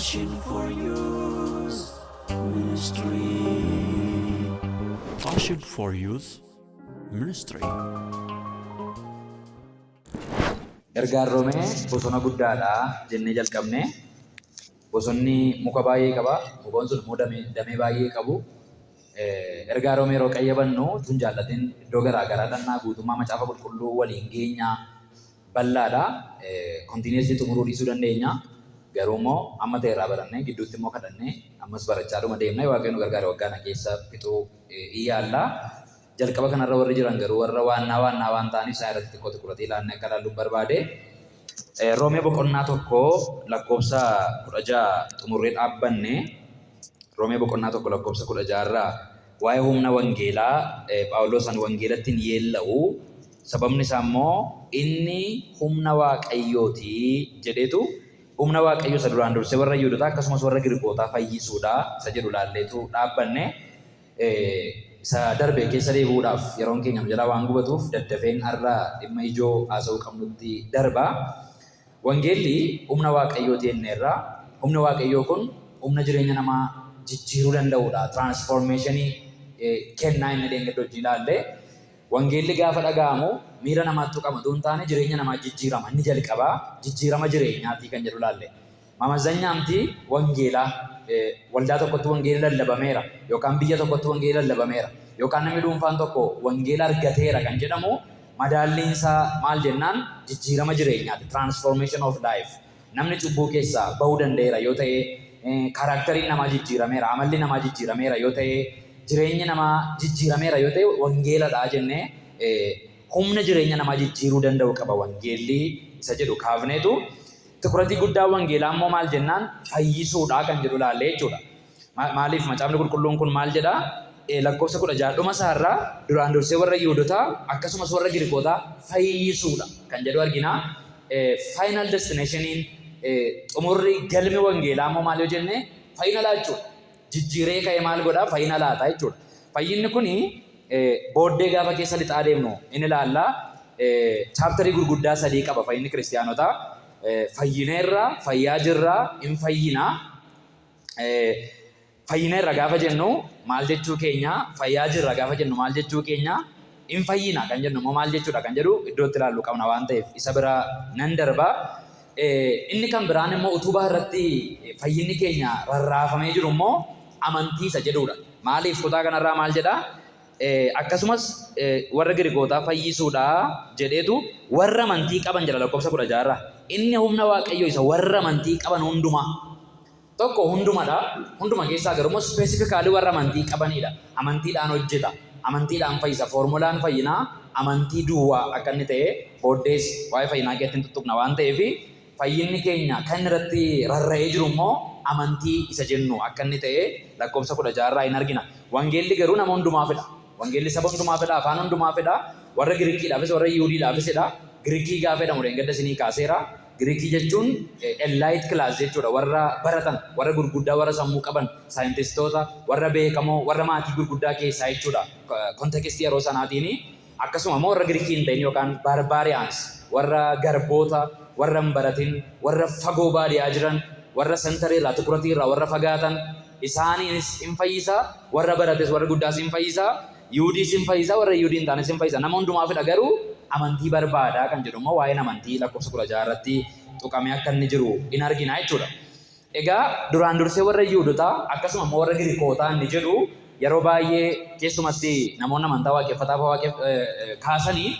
Passion for Youth Ministry. Passion for Youth Ministry. Ergaan roomee bosona guddaadha jennee jalqabne. Bosonni muka baay'ee qaba. Mukoon sun immoo damee baay'ee qabu. Ergaa roomee yeroo qayyabannu tun jaallatiin iddoo garaa garaa dhannaa guutummaa macaafa qulqulluu waliin geenya bal'aadha. Kontiineesii xumuruu dhiisuu dandeenya. Garuu immoo amma ta'e irraa barannee gidduutti immoo kadhannee ammas barachaa dhuma deemna. Waaqayyoon nu gargaara waggaa keessa fixuu iyyaalla. Jalqaba kanarra warri jiran garuu warra waannaa waan ta'aniif isaa irratti xiqqoo xiqqootti ilaannee akka ilaalluun barbaade. Roomee boqonnaa tokko lakkoofsa 16 xumurree dhaabbanne. Roomee boqonnaa tokko lakkoofsa 16 irraa waa'ee humna wangeelaa Phaawulos wangeelatti hin yeella'u. Sababni isaa immoo inni humna waaqayyooti jedheetu humna waaqayyoo isa duraan dursee warra Yihuudootaa akkasumas warra Giriikootaa fayyisuudha isa jedhu laalleetu dhaabbanne. Isa darbee keessa deebi'uudhaaf yeroon keenya nu jalaa waan gubatuuf daddafeen har'a dhimma ijoo haasa'uu qabnutti darba. Wangeelli humna waaqayyooti jenneerra. Humna waaqayyoo kun humna jireenya namaa jijjiiruu danda'uudha. Tiraansfoormeeshinii kennaa inni deengedda hojii ilaalle. Wangeelli gaafa dhaga'amu miira namaatti tuqamatu hin taane jireenya namaa jijjiirama. Inni jalqabaa jijjiirama jireenyaati kan jedhu ilaalle. Mamazanyaamti wangeelaa waldaa tokkotti wangeelli lallabameera yookaan biyya tokkotti wangeelli lallabameera yookaan namni dhuunfaan tokko wangeela argateera kan jedhamu madaalliinsaa maal jennaan jijjiirama jireenyaati. Transformation of life. Namni cubbuu keessaa bahuu danda'eera yoo ta'e karaakteriin namaa jijjiirameera, amalli namaa jijjiirameera yoo ta'e jireenyi namaa jijjiirameera yoo ta'e wangeeladha jennee humna jireenya namaa jijjiiruu danda'u qaba wangeelli isa jedhu kaafneetu. Tikuratii guddaa wangeelaa immoo maal jennaan fayyisuudha kan jedhu ilaalle jechuudha. Maaliif macaafni qulqulluun kun maal jedhaa? Lakkoofsa 16 dhuma isaarraa duraan dursee warra Yihuudootaa akkasumas warra Giriikootaa fayyisuudha kan jedhu argina. Final destinationiin xumurri galmi wangeelaa immoo maal yoo jenne fayyinalaa jechuudha. Jijjiiree ka'e maal godhaa fayyinalaata jechuudha. Fayyinni kuni booddee gaafa keessa lixaa deemnu inni ilaallaa chaaptarii gurguddaa 3 qaba fayyinni kiristiyaanotaa. Fayyineerra, fayyaa jirra, hin fayyinaa. Fayyineerra gaafa jennu maal jechuu keenya, fayyaa jirra gaafa jennu maal jechuu keenya, hin fayyina kan jennu immoo maal jechuudha kan jedhu iddootti ilaallu qabna waan ta'eef isa bira nan darba. Inni kan biraan immoo utubaa irratti fayyinni keenya rarraafamee jiru immoo amantii isa jedhudha. Maaliif kutaa kanarraa maal jedhaa? Akkasumas warra Giriikootaa fayyisuudha jedheetu warra amantii qaban jira lakkoofsa 16 irraa. Inni humna waaqayyoo isa warra amantii qaban hundumaa. Tokko hundumadha. Hunduma keessaa garuu specifically warra amantii qabanidha. Amantiidhaan hojjeta. Amantiidhaan fayyisa. Foormulaan fayyinaa amantii duwwaa akka inni ta'e booddees waa'ee fayyinaa keessatti hin tuttuqna waan ta'eef fayyinni keenya kan irratti rarra'ee jiru immoo amantii isa jennu akka inni ta'e lakkoofsa 16 irraa hin argina. Wangeelli garuu nama hundumaafidha. Wangeelli saba hundumaafidha. Afaan hundumaafidha. Warra Giriikiidhaafis warra Yihuudiidhaafisdha. Giriikii gaafa jedhamu dheengadda isinii kaaseera. Giriikii jechuun elite class jechuudha. Warra baratan, warra gurguddaa, warra sammuu qaban, saayintistoota, warra beekamoo, warra maatii gurguddaa keessaa jechuudha. Kontekistii yeroo sanaatiin akkasuma immoo warra Giriikii hin ta'in yookaan barbaariyaans, warra garboota, warra hin baratin, warra fagoo baadiyyaa jiran, warra sentarii irraa tikuratii irraa warra fagaatan isaaniinis hin fayyisa. Warra barates warra guddaas hin fayyisa. Yihuudiis hin fayyisa. Warra Yihuudii hin taanes hin fayyisa. Nama hundumaafidha garuu amantii barbaadaa kan jedhu immoo waa'een amantii lakkoofsa 16 irratti tuqamee akka inni jiru in argina jechuudha. Egaa duraan dursee warra Yihuudootaa akkasuma immoo warra Giriikootaa inni jedhu yeroo baay'ee keessumatti namoonni amantaa waaqeffataa kaasanii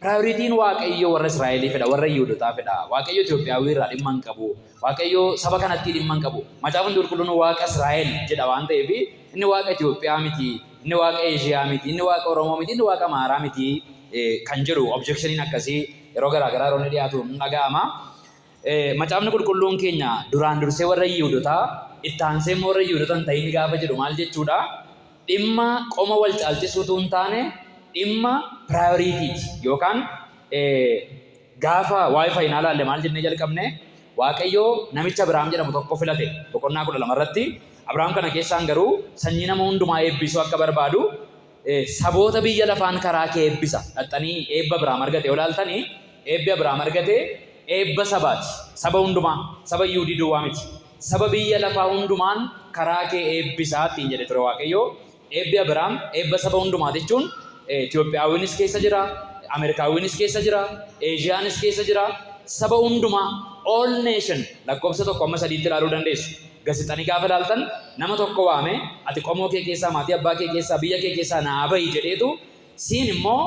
piraayoritiin waaqayyoo warra Israa'eliifidha, warra Yihuudootaafidha. Waaqayyo Itoophiyaawii irraa dhimma hin qabu. Waaqayyo saba kanatti dhimma hin qabu. Macaafni qulqulluun waaqa Israa'el jedha waan ta'eef inni waaqa Itoophiyaa miti, inni waaqa Eeshiyaa miti, inni waaqa Oromoo miti, inni waaqa Amaaraa miti kan jedhu objectioniin akkasii yeroo garaa garaa yeroo inni dhiyaatu hin dhaga'ama. Macaafni qulqulluun keenya duraan dursee warra Yihuudootaa itti aansee immoo warra Yihuudoota hin ta'in gaafa jedhu maal jechuudha? Dhimma qoma wal caalchisuutu hin taane dhimma piraayoriitiiti yookaan gaafa waa'ee fayyinaa ilaalle maal jennee jalqabne Waaqayyoo namicha Abrahaam jedhamu tokko filate boqonnaa 12 irratti. Abrahaam kana keessaan garuu sanyii nama hundumaa eebbisuu akka barbaadu saboota biyya lafaan karaa kee eebbisa. Dhaxxanii eebba Abrahaam argate yoo ilaaltanii eebbi Abrahaam argate eebba sabaati. Saba hundumaa, saba Yihuudii duwwaa miti. saba biyya lafaa hundumaan karaa kee eebbisaattiin jedhe ture Waaqayyo. Eebbi Abiraam eebba saba hundumaa jechuun Itoophiyaawwinis keessa jira, Ameerikaawwinis keessa jira, Eeshiyaanis keessa jira, saba hundumaa all nation lakkoofsa tokko amma sadiitti ilaaluu dandeessu. Gasixanii gaafa ilaaltan nama tokko waame ati qomoo kee keessaa maatii abbaa kee keessaa biyya kee keessaa naa bahi jedheetu siin immoo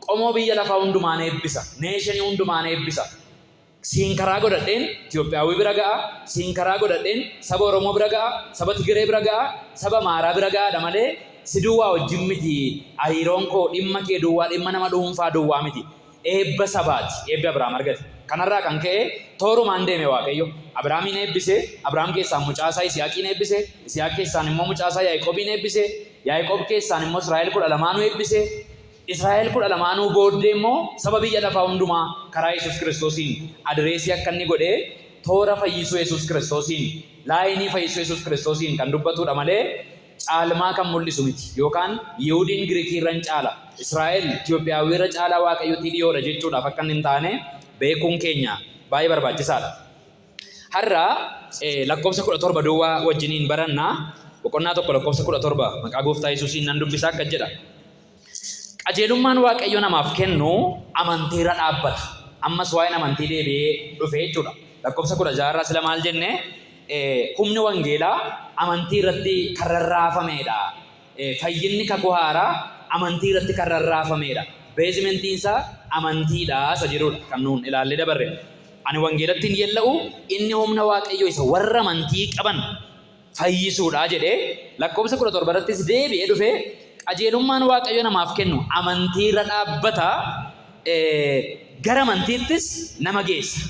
qomoo biyya lafaa hundumaan eebbisa, neeshinii hundumaan eebbisa. Siin karaa godhadheen Itoophiyaawwi bira ga'a, siin karaa godhadheen saba Oromoo bira ga'a, saba Tigiree bira ga'a, saba Amaaraa bira ga'aadha malee si duwwaa wajjin miti. Hariiroon koo dhimma kee duwwaa, dhimma nama dhuunfaa duwwaa miti. Eebba sabaati eebbi Abiraam argate. Kanarraa kan ka'e toorumaan deeme Waaqayyo. Abiraamiin eebbise, Abiraam keessaan mucaasaa Isiyaaqiin eebbise, Isiyaaq keessaan immoo mucaasaa Yaaqoobiin eebbise, Yaaqoob keessaan immoo Israa'el 12 eebbise. Israa'el 12 booddee immoo saba biyya lafaa hundumaa karaa Yesuus Kiristoosiin adireesii akka inni godhee toora fayyisuu Yesuus Kiristoosiin, laayinii fayyisuu Yesuus Kiristoosiin kan dubbatudha malee caalmaa kan mul'isu miti. Yookaan Yihuudiin Giriikii irra caala, Israa'el Itoophiyaawwi irra caalaa Waaqayyotti dhiyoodha jechuudhaaf akka hin taane beekuun keenya baay'ee barbaachisaadha. Har'a lakkoofsa 17 duwwaa wajjiniin barannaa. Boqonnaa tokko lakkoofsa 17 maqaa Gooftaa Yesuusiin nan dubbisaa akka jedha. Qajeelummaan Waaqayyo namaaf kennu amantiirra dhaabbata. Ammas waa'een amantii deebi'ee dhufe jechuudha. Lakkoofsa 16 irraa sila maal jenne humni wangeelaa amantii irratti kan rarraafameedha. Fayyinni kakuu haaraa amantii irratti kan rarraafameedha. Beezimentiin isaa amantiidha isa jedhudha kan nuun ilaallee dabarre. Ani wangeelatti hin yella'u inni humna Waaqayyo isa warra amantii qaban fayyisuudha jedhee lakkoofsa 17 irrattis deebi'ee dhufe. Qajeelummaan Waaqayyo namaaf kennu amantiirra dhaabbata, gara amantiittis nama geessa.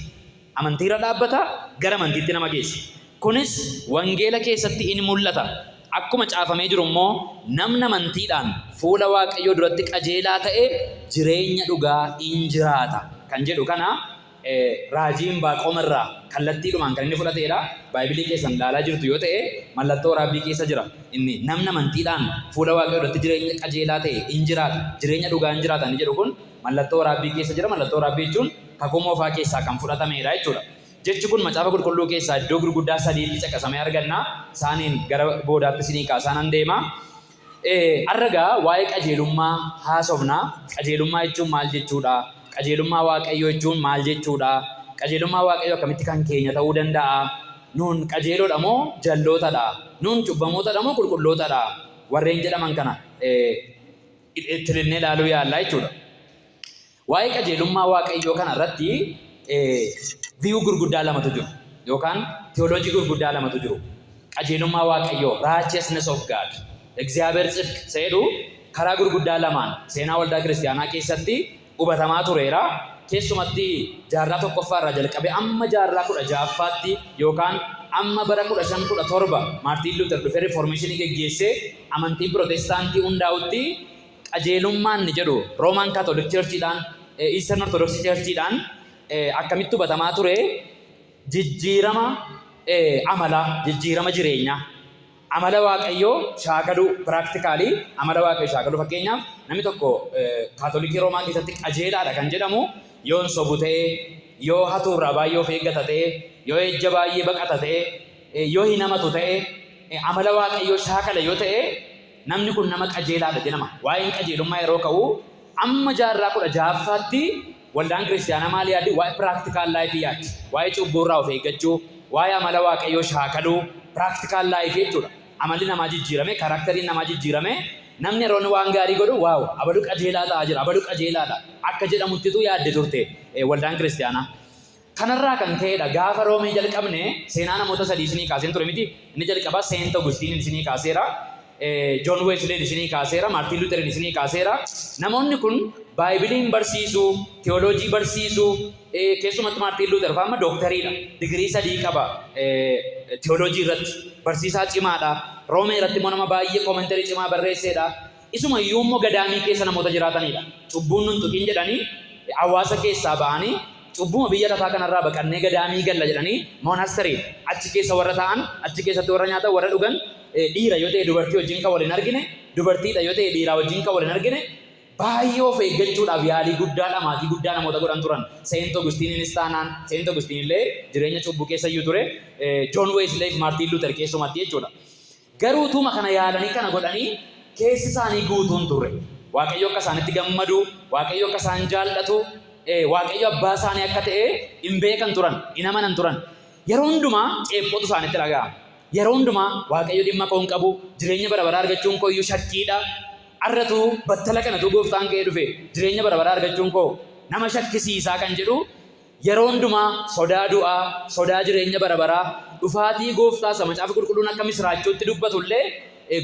Amantiirra dhaabbata, gara amantiitti nama geessa. Kunis wangeela keessatti in mul'ata. Akkuma caafamee jiru immoo namni amantiidhaan fuula Waaqayyoo duratti qajeelaa ta'e jireenya dhugaa in jiraata kan jedhu kana raajiin Baaqoom irraa kallattiidhumaan kan inni fudhateedha. Baayibilii keessan ilaalaa jirtu yoo ta'e mallattoo waraabbii keessa jira. Inni namni amantiidhaan fuula Waaqayyoo duratti jireenya qajeelaa ta'e in jiraata, jireenya dhugaa in jiraata inni jedhu kun mallattoo waraabbii keessa jira. Mallattoo waraabbii jechuun kakuu moofaa keessaa kan fudhatameedha jechuudha. Jechi kun macaafa qulqulluu keessaa iddoo gurguddaa sadiitti caqasamee arganna. Isaaniin gara boodaatti isinii kaasaan deema. Har'a waa'ee qajeelummaa haasofna. Qajeelummaa jechuun maal jechuudha? Qajeelummaa Waaqayyoo jechuun maal jechuudha? Qajeelummaa Waaqayyoo akkamitti kan keenya ta'uu danda'a? Nuun qajeeloodha moo jallootadha? Nuun cubbamootadha moo qulqullootadha? Warreen jedhaman kana itti ilaaluu yaallaa jechuudha. Waa'ee qajeelummaa Waaqayyoo kana irratti viyuu gurguddaa lamatu jiru yookaan teoloojii gurguddaa lamatu jiru. Qajeelummaa Waaqayyoo righteousness of God, እግዚአብሔር ጽድቅ jedhu karaa gurguddaa lamaan seenaa waldaa kiristaanaa keessatti hubatamaa tureera. Keessumatti jaarraa tokkoffaa irraa jalqabee amma jaarraa 16ffaatti yookaan amma bara 1517 Maartiin Luuter dhufee riformeeshinii geggeessee amantii Pirootestaantii hundaa'utti qajeelummaan ni jedhu Roomaan Kaatoolik Cheerchiidhaan, Eastern Orthodox Cheerchiidhaan akkamitti hubatamaa ture? Jijjiirama amalaa, jijjiirama jireenyaa. Amala Waaqayyoo shaakaluu piraaktikaali amala Waaqayyoo shaakaluu fakkeenyaaf namni tokko Kaatoolikii Roomaa keessatti qajeelaadha kan jedhamu yoo hin sobu ta'ee, yoo hatuurraa baay'ee of eeggata ta'ee, yoo ejja baay'ee baqata ta'ee, yoo hin amatu ta'ee, amala Waaqayyoo shaakala yoo ta'e namni kun nama qajeelaadha jedhama. Waa'een qajeelummaa yeroo ka'u amma jaarraa 16ffaatti waldaan kiristaanaa maal yaaddi? Waa'ee piraktikaal laayifii yaaddi. Waa'ee cubbuurraa of eeggachuu, waa'ee amala Waaqayyoo shaakaluu, piraktikaal laayifii jechuudha. Amalli namaa jijjiirame, karaktariin namaa jijjiirame, namni yeroo waan gaarii godhu waaw abalu qajeelaa ta'aa jira, abalu qajeelaadha akka jedhamuttitu yaadde turte waldaan kiristaanaa. Kanarraa kan ka'edha gaafa Roomee jalqabne seenaa namoota sadii isinii kaaseen ture miti. Inni jalqabaa Seent Ogustiin isinii kaaseera, Joon Weesleen isinii kaaseera, Maartiin Luuterin isinii kaaseera. Namoonni kun Baaybiliin barsiisuu, teoloojii barsiisuu, keessumatti Maartiin Luuter fa'aa dooktariidha. Digirii 3 qaba teoloojii irratti. Barsiisaa cimaadha. Roomee irratti immoo nama baay'ee koomentarii cimaa barreesseedha. Isuma iyyuu immoo gadaamii keessa namoota jiraatanidha. Cubbuun nun tuqin jedhanii hawaasa keessaa ba'anii cubbuma biyya lafaa kanarraa baqannee gadaamii galla jedhanii moonasterii achi keessa warra ta'an, achi keessatti warra nyaatan, warra dhugan, dhiira yoo ta'e dubartii wajjin kan waliin argine, dubartiidha yoo ta'e dhiiraa wajjin kan waliin argine, baay'ee of eeggachuudhaaf yaalii guddaadha maatii guddaa namoota godhan turan. Seent Ogustiiniinis taanaan, Seent Ogustiin illee jireenya cubbuu keessa iyyuu ture, Joon Weeslee fi Maartiin Luuter keessumatti jechuudha. Garuu utuma kana yaalanii kana godhanii keessi isaanii guutuun turre. Waaqayyo akka isaanitti gammadu, Waaqayyo akka isaan jaallatu, Waaqayyo abbaa isaanii akka ta'e hin beekan turan, hin amanan turan. Yeroo hundumaa ceephootu isaanitti dhaga'ama. Yeroo hundumaa Waaqayyo dhimma koo hin qabu, jireenya bara baraa argachuun koo iyyuu shakkiidha. Arratu battala kanatu gooftaan ka'ee dhufe jireenya bara baraa argachuun koo nama shakkisiisaa kan jedhu yeroo hundumaa sodaa du'aa, sodaa jireenya bara baraa, dhufaatii gooftaa isa macaafa qulqulluun akka misraachotti dubbatullee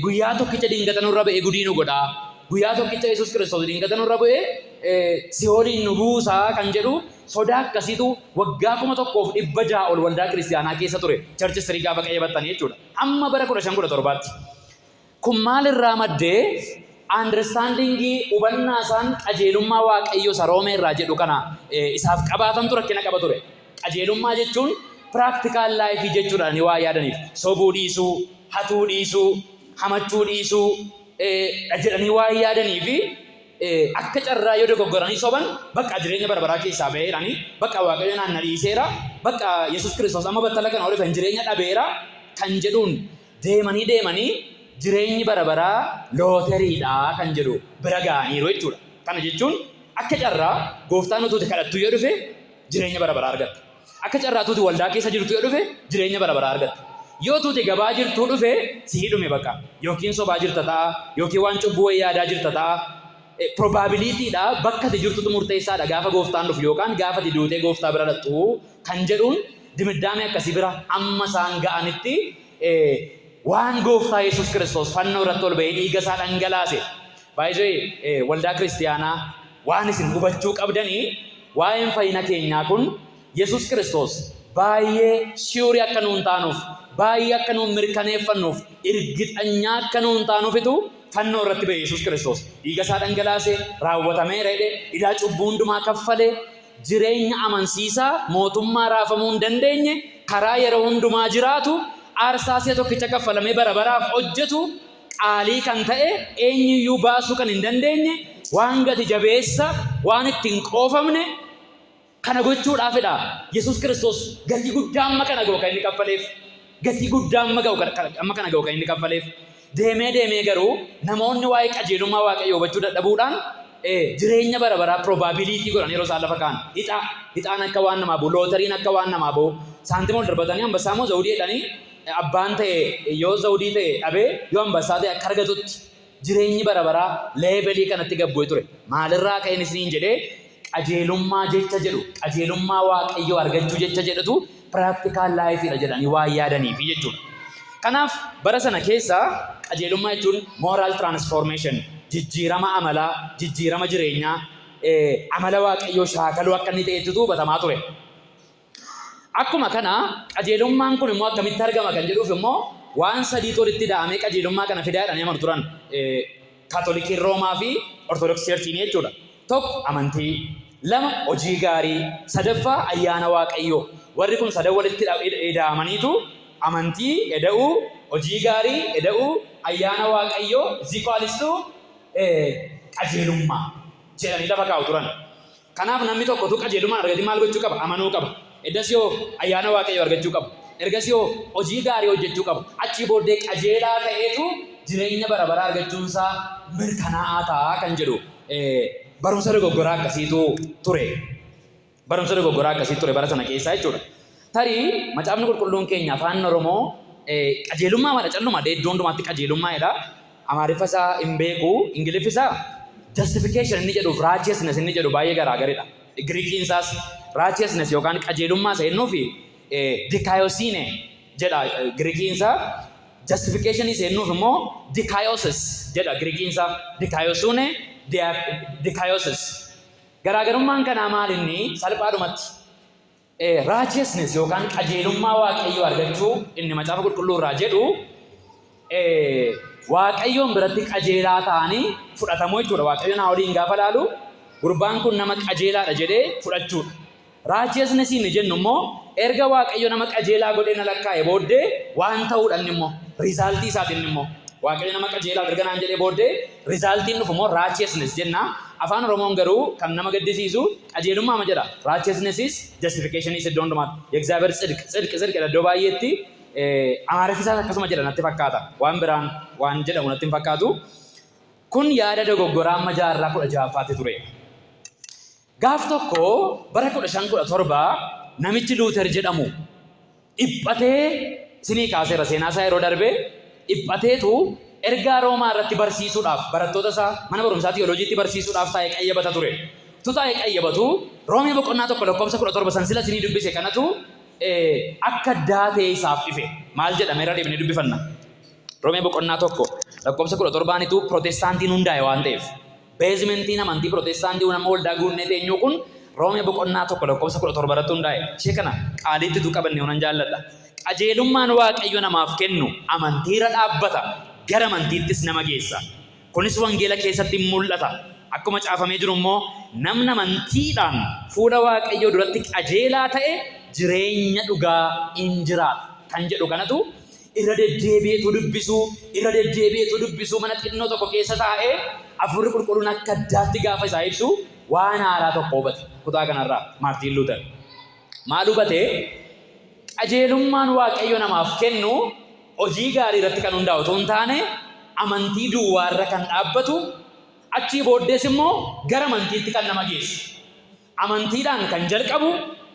guyyaa tokkicha dingata nurra ba'e gudii nu godhaa. Guyyaa tokkicha Yesuus Kiristoos dingata nurra ba'e si'ooliin nu buusaa kan jedhu sodaa akkasiitu waggaa 1,100 ol waldaa kiristaanaa keessa ture. Charchi sirii gaafa qayyabattanii jechuudha. Amma bara 1517tti. Kun maalirraa maddee understandingii hubannaa isaan qajeelummaa Waaqayyoo isa Roomee irraa jedhu kana isaaf qabaatantu rakkina qaba ture. Qajeelummaa jechuun practical life jechuudha ni waa yaadaniif. Sobuu dhiisuu, hatuu dhiisuu, hamachuu dhiisuu jedhanii waa yaadanii fi akka carraa yoo dogoggoranii soban bakka jireenya bara baraa keessaa ba'eeranii bakka Waaqayyo naanna dhiiseera bakka Yesuus Kiristoos amma battala kana olifan jireenya dhabeera kan jedhuun deemanii jireenyi bara baraa looteriidha kan jedhu bira ga'aniiru jechuudha. Kana jechuun akka carraa gooftaan utuuti kadhattu yoo dhufe jireenya bara baraa argatta. Akka carraa tuuti waldaa keessa jirtu yoo dhufe jireenya bara baraa argatta. Yoo tuuti gabaa jirtuu dhufe si hidhume bakka yookiin sobaa jirta ta'a yookiin waan cubbuu wayii yaadaa jirta ta'a. Probabilitiidha bakka ati jirtutu murteessaadha gaafa gooftaan dhufu yookaan gaafa ati duutee gooftaa bira dhaqxu kan jedhuun dimiddaame akkasii bira amma isaan ga'anitti waan gooftaa Yesuus Kiristoos fannoo irratti ol ba'ee dhiiga isaa dhangalaase. Baay'ee waldaa kiristaanaa waan isin hubachuu qabdanii waa'een fayyina keenyaa kun Yesuus Kiristoos baay'ee shiurii akka nuun taanuuf baay'ee akka nuun mirkaneeffannuuf irgixanyaa akka nuun taanuufitu fannoo irratti ba'e Yesuus Kiristoos dhiiga isaa dhangalaase raawwatameera jedhe idaa cubbuu hundumaa kaffale jireenya amansiisaa mootummaa raafamuu hin dandeenye karaa yeroo hundumaa jiraatu aarsaa tokkicha kaffalamee bara baraaf hojjetu qaalii kan ta'e eenyuyyuu baasuu kan hin dandeenye waan gati jabeessa waan ittiin qoofamne kana gochuudhaafidha. Yesuus Kiristoos gatii guddaa amma kana ga'u kan inni kaffaleef gatii guddaa amma kana ga'u kan inni kaffaleef deemee garuu namoonni waa'ee qajeelummaa Waaqayyoo hubachuu dadhabuudhaan jireenya bara baraa probabilitii godhan yeroo isaan lafa kaa'an ixaan akka waan namaa bu'u lootariin akka waan namaa bu'u saantima ol darbatanii ambassaa moo zawudii jedhanii abbaan ta'e yoo zawudii ta'e dhabee yoo ambassaa ta'e akka argatutti jireenyi bara baraa leevelii kanatti gabbu'ee ture. Maalirraa ka'een isiniin jedhee qajeelummaa jecha jedhu qajeelummaa Waaqayyoo argachuu jecha jedhatu practical lifeidha jedhanii waa yaadaniifi jechuudha. Kanaaf bara sana keessa qajeelummaa jechuun moral transformation jijjiirama amalaa, jijjiirama jireenyaa, amala Waaqayyoo shaakaluu akka inni ta'etti hubatamaa ture. Akkuma kana qajeelummaan kun immoo akkamitti argama kan jedhuuf immoo waan sadii walitti daamee qajeelummaa kana fidaa jedhanii amanu turan Kaatolikiin Roomaa fi Ortodoksii Churchiin jechuudha. Tokko amantii, lama hojii gaarii, sadaffaa ayyaana Waaqayyoo. Warri kun sadan walitti daamaniitu amantii eda'uu, hojii gaarii eda'uu, ayyaana Waaqayyoo ziqaalistuu qajeelummaa jedhanii lafa kaa'u turan. Kanaaf namni tokkotu qajeelummaan argate maal gochuu qaba? Amanuu qaba. Eddas yoo ayyaana Waaqayyoo argachuu qaba. Ergas yoo hojii gaarii hojjechuu qaba. Achii booddee qajeelaa ta'eetu jireenya bara baraa argachuunsaa mirkanaa'aa ta'a kan jedhu barumsa dogoggoraa akkasiitu ture. Barumsa dogoggoraa akkasii ture bara sana keessaa jechuudha. Tarii macaafni qulqulluun keenya afaan Oromoo qajeelummaa mala calluma iddoo hundumaatti qajeelummaa jedha. Amaariffa isaa hin beeku, Ingiliffi isaa justification inni jedhuuf righteousness inni jedhu baay'ee garaagaridha. Giriikiin isaas righteousness yookaan qajeelummaa isa jennuu fi dikayosiine jedha Giriikiin isaa. Justification isa jennuuf immoo dikayosis jedha Giriikiin isaa. Dikayosune dikayosis. Garaagarummaan kanaa maal inni salphaadhumatti righteousness yookaan qajeelummaa Waaqayyoo argachuu inni macaafa qulqulluu irraa jedhu Waaqayyoon biratti qajeelaa ta'anii fudhatamuu jechuudha. Waaqayyoon haa waliin gaafa laalu gurbaan kun nama qajeelaadha jedhee fudhachuudha. Righteousness inni jennu immoo erga Waaqayyo nama qajeelaa godhee na lakkaa'e booddee waan ta'uudhaan immoo rizaaltii isaatiin immoo Waaqayyo nama qajeelaa erga naan jedhee booddee rizaaltiin dhufu immoo righteousness jenna. Afaan Oromoon garuu kan nama gaddisiisu qajeelummaa ma jedha. Righteousnessis justificationis iddoo hundumaatti. የእግዚአብሔር ጽድቅ iddoo baay'eetti amaariffisaan akkasuma jedha natti fakkaata. Waan biraan waan jedhamu natti hin fakkaatu. Kun yaada dogoggoraa amma jaarraa 16ffaatti ture. Gaaf tokko bara 1517 namichi Luuter jedhamu dhiphatee sinii kaaseera seenaa isaa yeroo darbee dhiphateetu ergaa Roomaa irratti barsiisuudhaaf barattoota isaa mana barumsaa tiyooloojiitti barsiisuudhaaf taa'ee qayyabata ture. Tu taa'ee qayyabatu Roomee boqonnaa tokko lakkoofsa 17 sansila sinii dubbise kanatu akka daatee isaaf ife. Maal jedhame irra deebinee dubbifanna. Roomee boqonnaa tokko lakkoofsa 17tu Protestaantiin hundaa'e waan ta'eef. Beezmentiin amantii Protestaantii nama waldaa guunnee teenyuu kun Roomee boqonnaa tokko lakkoofsa 17 irratti hundaa'e. Ishee kana qaaliitti tu qabannee onan jaalladha. Qajeelummaan Waaqayyo namaaf kennu amantiirra dhaabbata. Gara amantiittis nama geessa. Kunis wangeela keessatti mul'ata. Akkuma caafamee jiru immoo namni amantiidhaan fuula Waaqayyoo duratti qajeelaa ta'e jireenya dhugaa in jiraata. Kan jedhu kanatu irra deddeebi'eetu dubbisu mana xinnoo tokko keessa taa'ee Hafuurri Qulqulluun akka addaatti gaafa isaa ibsu waan haaraa tokko hubate. Kutaa kanarraa Maartiin Luuter maal hubate? Qajeelummaan Waaqayyo namaaf kennu hojii gaarii irratti kan hundaa'u otoo hin taane amantii duwwaarra kan dhaabbatu, achii booddees immoo gara amantiitti kan nama geessu. Amantiidhaan kan jalqabu,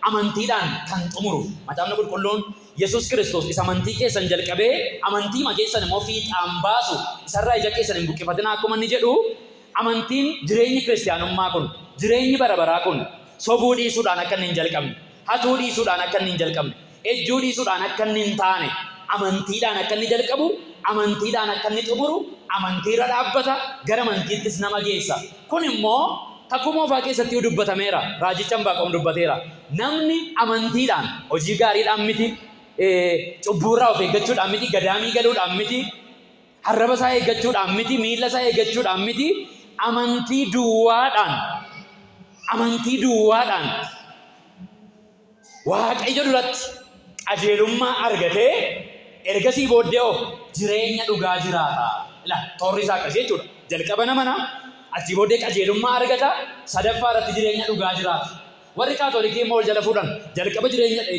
amantiidhaan kan xumuru. Macaafni Qulqulluun Yesuus Kiristoos isa amantii keessan jalqabee amantii keessan immoo fiixaan baasu isarraa ija keessan hin buqqifatin akkuma inni jedhu, amantiin jireenyi kiristaanummaa kun, jireenyi bara baraa kun sobuu dhiisuudhaan akka inni hin jalqabne, hatuu dhiisuudhaan akka inni hin jalqabne, ejjuu dhiisuudhaan akka inni hin taane, amantiidhaan akka inni jalqabu, amantiidhaan akka inni xumuru, amantiirra dhaabbata, gara amantiittis nama geessa. Kun immoo kakuu moofaa keessatti dubbatameera. Raajicha Anbaaqoom dubbateera. Namni amantiidhaan hojii gaariidhaan miti, cubbuurraa of eeggachuudhaan miti, gadaamii galuudhaan miti, harraba isaa eeggachuudhaan miti, miila isaa eeggachuudhaan miti, amantii duwwaadhaan Waaqayyo duratti qajeelummaa argatee ergasii booddee jireenya dhugaa jiraata. Toorri isaa akkasii jechuudha. Jalqaba namana, achii booddee qajeelummaa argata, sadaffaa irratti jireenya dhugaa jiraata. Warri Kaatoolikii immoo ol jala fuudhan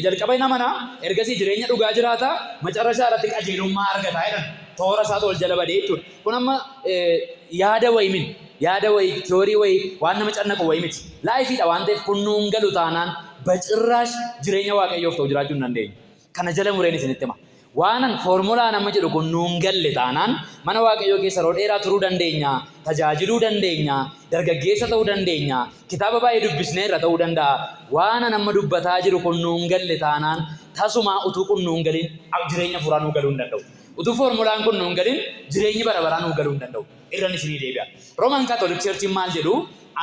jalqaba namana, ergasii jireenya dhugaa jiraata, macarrashaa irratti qajeelummaa argata jedhan. Toora isaatu ol jala badee jechuudha. Kun amma yaada wayii tiyoorii wayii waan nama cannaqu wayii miti. Laayifiidha waan ta'eef kun nuun galu taanaan bacirraash jireenya Waaqayyoof ta'u jiraachuu hin dandeenyu. Kana jala mureen isinitti hima. Waanan foormulaa nama jedhu kun nuun galle taanaan mana Waaqayyoo keessa yeroo dheeraa turuu dandeenya, tajaajiluu dandeenya, dargaggeessa ta'uu dandeenya, kitaaba baay'ee dubbisnee irra ta'uu danda'a. Waana nama dubbataa jiru kun nuun galle taanaan tasumaa utuu kun nuun galin jireenya furaa nuu galuu hin danda'u. Utuu foormulaan kun nuun galin jireenyi bara baraa nuu galuu hin danda'u. Irran isinii deebi'a. Rooman Kaatoolik Cheerchiin maal jedhu?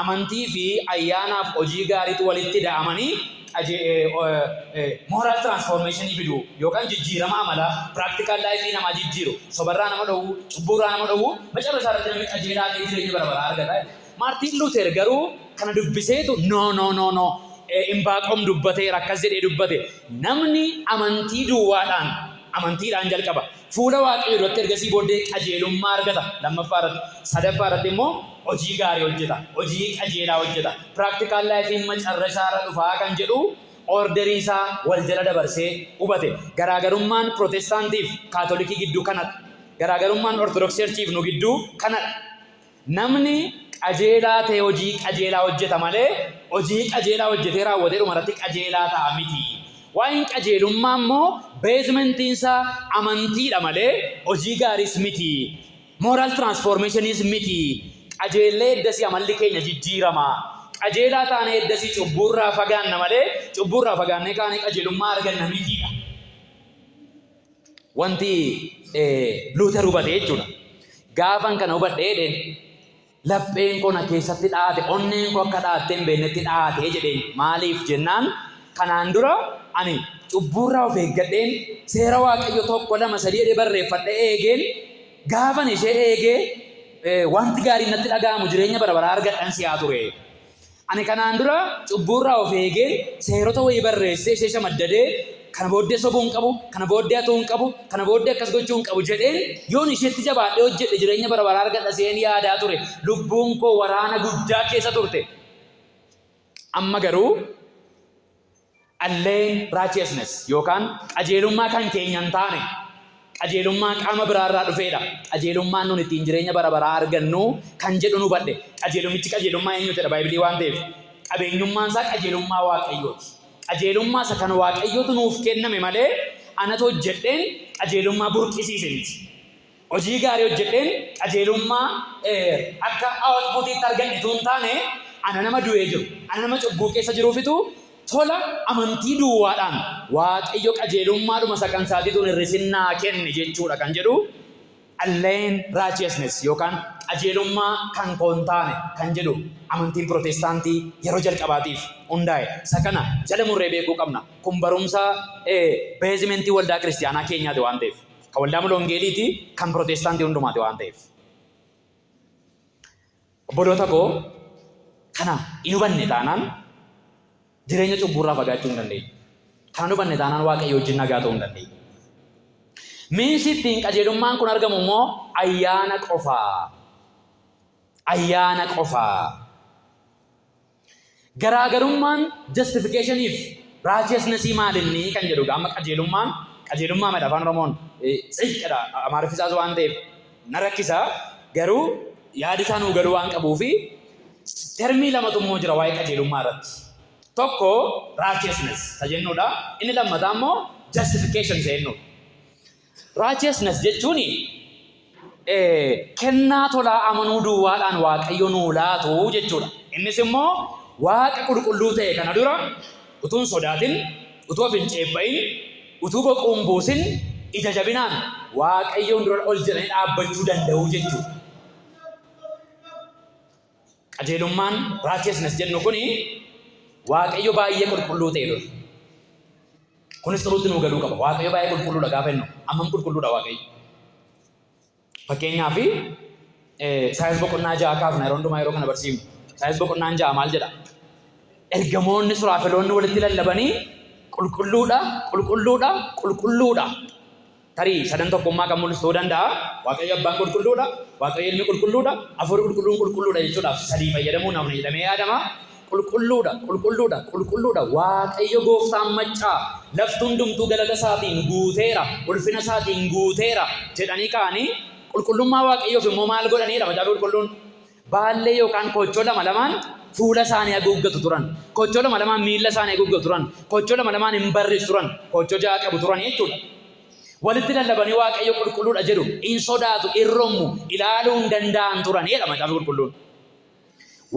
Amantii fi ayyaanaaf hojii gaariitu walitti da'amanii moral transformation fidu yookaan jijjiirama amalaa practical life nama jijjiiru, sobarraa nama dhowwu, cubburraa nama dhowwu, macarrashaa irratti namni qajeelaa ta'ee jireenya bara baraa argata. Maartiin Luuter garuu kana dubbiseetu no Anbaaqoom dubbateera, akkas jedhee dubbate. Namni amantiidhaan jalqaba. Fuula Waaqayyoo duratti ergasii booddee qajeelummaa argata. Lammaffaa irratti, sadaffaa irratti immoo hojii gaarii hojjeta, hojii qajeelaa hojjeta. Practical life macarrashaa irra dhufaa kan jedhu orderii isaa wal jala dabarsee hubate. Garaagarummaan Protestaantiif Kaatolikii gidduu kanadha. Garaagarummaan Ortodoksii Cheerchiif nu gidduu kanadha. Namni qajeelaa ta'e hojii qajeelaa hojjeta malee hojii qajeelaa hojjetee raawwatee dhumarratti qajeelaa ta'a miti. Waan qajeelummaa immoo beezmentiin isaa amantiidha malee hojii gaariis miti. Moral transformationis miti. Qajeellee eddasii amalli keenya jijjiirama. Qajeelaa taanee eddasii cubburraa fagaanna malee cubburraa fagaannee kaanee qajeelummaa arganna mitiidha. Wanti Luuter hubate jechuudha. Gaafan kana hubadhee lapheen koo na keessatti dhaate, onneen koo akka dhaattee hin beeknetti dhaatee jedheen. Maaliif jennaan kanaan dura ani cubburraa of eeggadheen seera Waaqayyo 1, 2, 3 jedhee barreeffadhee eegeen gaafan ishee eegee wanti gaariin natti dhaga'amu jireenya bara baraa argadhan si'aa ture. Ani kanaan dura cubburraa of eegeen seerota wayii barreessee ishee shamaddadee kana booddee sobuu hin qabu, kana booddee hatuu hin qabu, kana booddee akkas gochuu hin qabu jedheen yoon isheetti jabaadhee hojjedhe jireenya bara baraa argadha seen yaadaa ture. Lubbuun koo waraana guddaa keessa turte. Amma garuu alleen righteousness yookaan qajeelummaa kan keenya hin taane qajeelummaa qaama biraarraa dhufeedha. Qajeelummaan nun ittiin jireenya bara baraa argannu kan jedhu nu badhe. Qajeelummichi qajeelummaa eenyuutidha Baayibilii waan ta'eef. Qabeenyummaan isaa qajeelummaa Waaqayyooti. Qajeelummaa isa kan Waaqayyootu nuuf kenname malee anatu hojjedheen qajeelummaa burqisiise miti. Hojii gaarii hojjedheen qajeelummaa akka outputiitti argannetu hin taane ana nama du'ee jiru, ana nama cubbuu keessa jiruufitu tola amantii duwwaadhaan Waaqayyo qajeelummaadhuma sakan saatiituun hir'isinnaa kenne jechuudha kan jedhu alleen righteousness yookaan qajeelummaa kan koon taane kan jedhu amantiin Pirootestaantii yeroo jalqabaatiif hundaa'e. Isa kana jala murree beekuu qabna. Kun barumsa beezimentii waldaa kiristaanaa keenyaati waan ta'eef. Kan waldaa mul'oongeeliiti kan Pirootestaantii hundumaati waan ta'eef. Obboloota koo kana hin hubanne taanaan jireenya cubburraa fagaachuu hin dandeenye. Kan hubanne taanaan Waaqayyo wajjin nagaa ta'uu hin dandeenye. Miinsi ittiin qajeelummaan kun argamu immoo ayyaana qofaa. Ayyaana qofaa. Garaagarummaan justificationif righteousnessii maalinni kan jedhu amma qajeelummaa madha afaan Oromoon xiqqadha Amaariffisaas waan ta'eef na rakkisa garuu yaadi isaa nuu galuu waan qabuu fi termii lamatu immoo jira waa'ee qajeelummaa irratti. Tokko righteousness isa jennuudha. Inni lammataa immoo justification isa jennuudha. Righteousness jechuun kennaa tolaa amanuu duwwaadhaan Waaqayyo nuu laatu jechuudha. Innis immoo Waaqa qulqulluu ta'e kana dura utuu hin sodaatin, utuu of hin ceebba'in, utuu boquun buusin, ija jabinaan Waaqayyoon dura ol jedhanii dhaabbachuu danda'u jechuudha. Qajeelummaan righteousness jennu kuni Waaqayyo baay'ee qulqulluu ta'e dura. Kunis turuutti nuu galuu qaba. Waaqayyo baay'ee qulqulluudha gaafa jennu. Ammam qulqulluudha Waaqayyo. Fakkeenyaaf Isaayaas boqonnaa 6 kaafna yeroo hundumaa yeroo kana barsiifnu. Isaayaas boqonnaan 6 maal jedha? Ergamoonni suraafeloonni walitti lallabanii qulqulluudha, qulqulluudha, qulqulluudha. Tarii sadan tokkummaa kan mul'isu ta'uu danda'a. Waaqayyo abbaan qulqulluudha, Waaqayyo ilmi qulqulluudha, hafuurri qulqulluun qulqulluudha jechuudhaaf sadii fayyadamuun namni jedhamee yaadama. Qulqulluudha, qulqulluudha, qulqulluudha. Waaqayyo gooftaan maccaa lafti hundumtuu galata isaatiin guuteera, ulfina isaatiin guuteera jedhanii ka'anii qulqullummaa Waaqayyoof immoo maal godhaniidha macaafa qulqulluun? Baallee yookaan kochoo lama lamaan fuula isaanii haguuggatu turan. Kochoo lama lamaan miilla isaanii haguuggatu turan. Kochoo lama lamaan hin barreessu turan. Kochoo 6 qabu turan jechuudha. Walitti lallabanii Waaqayyo qulqulluudha jedhu hin sodaatu, hin rommu, ilaaluu hin danda'an turanidha macaafa qulqulluun.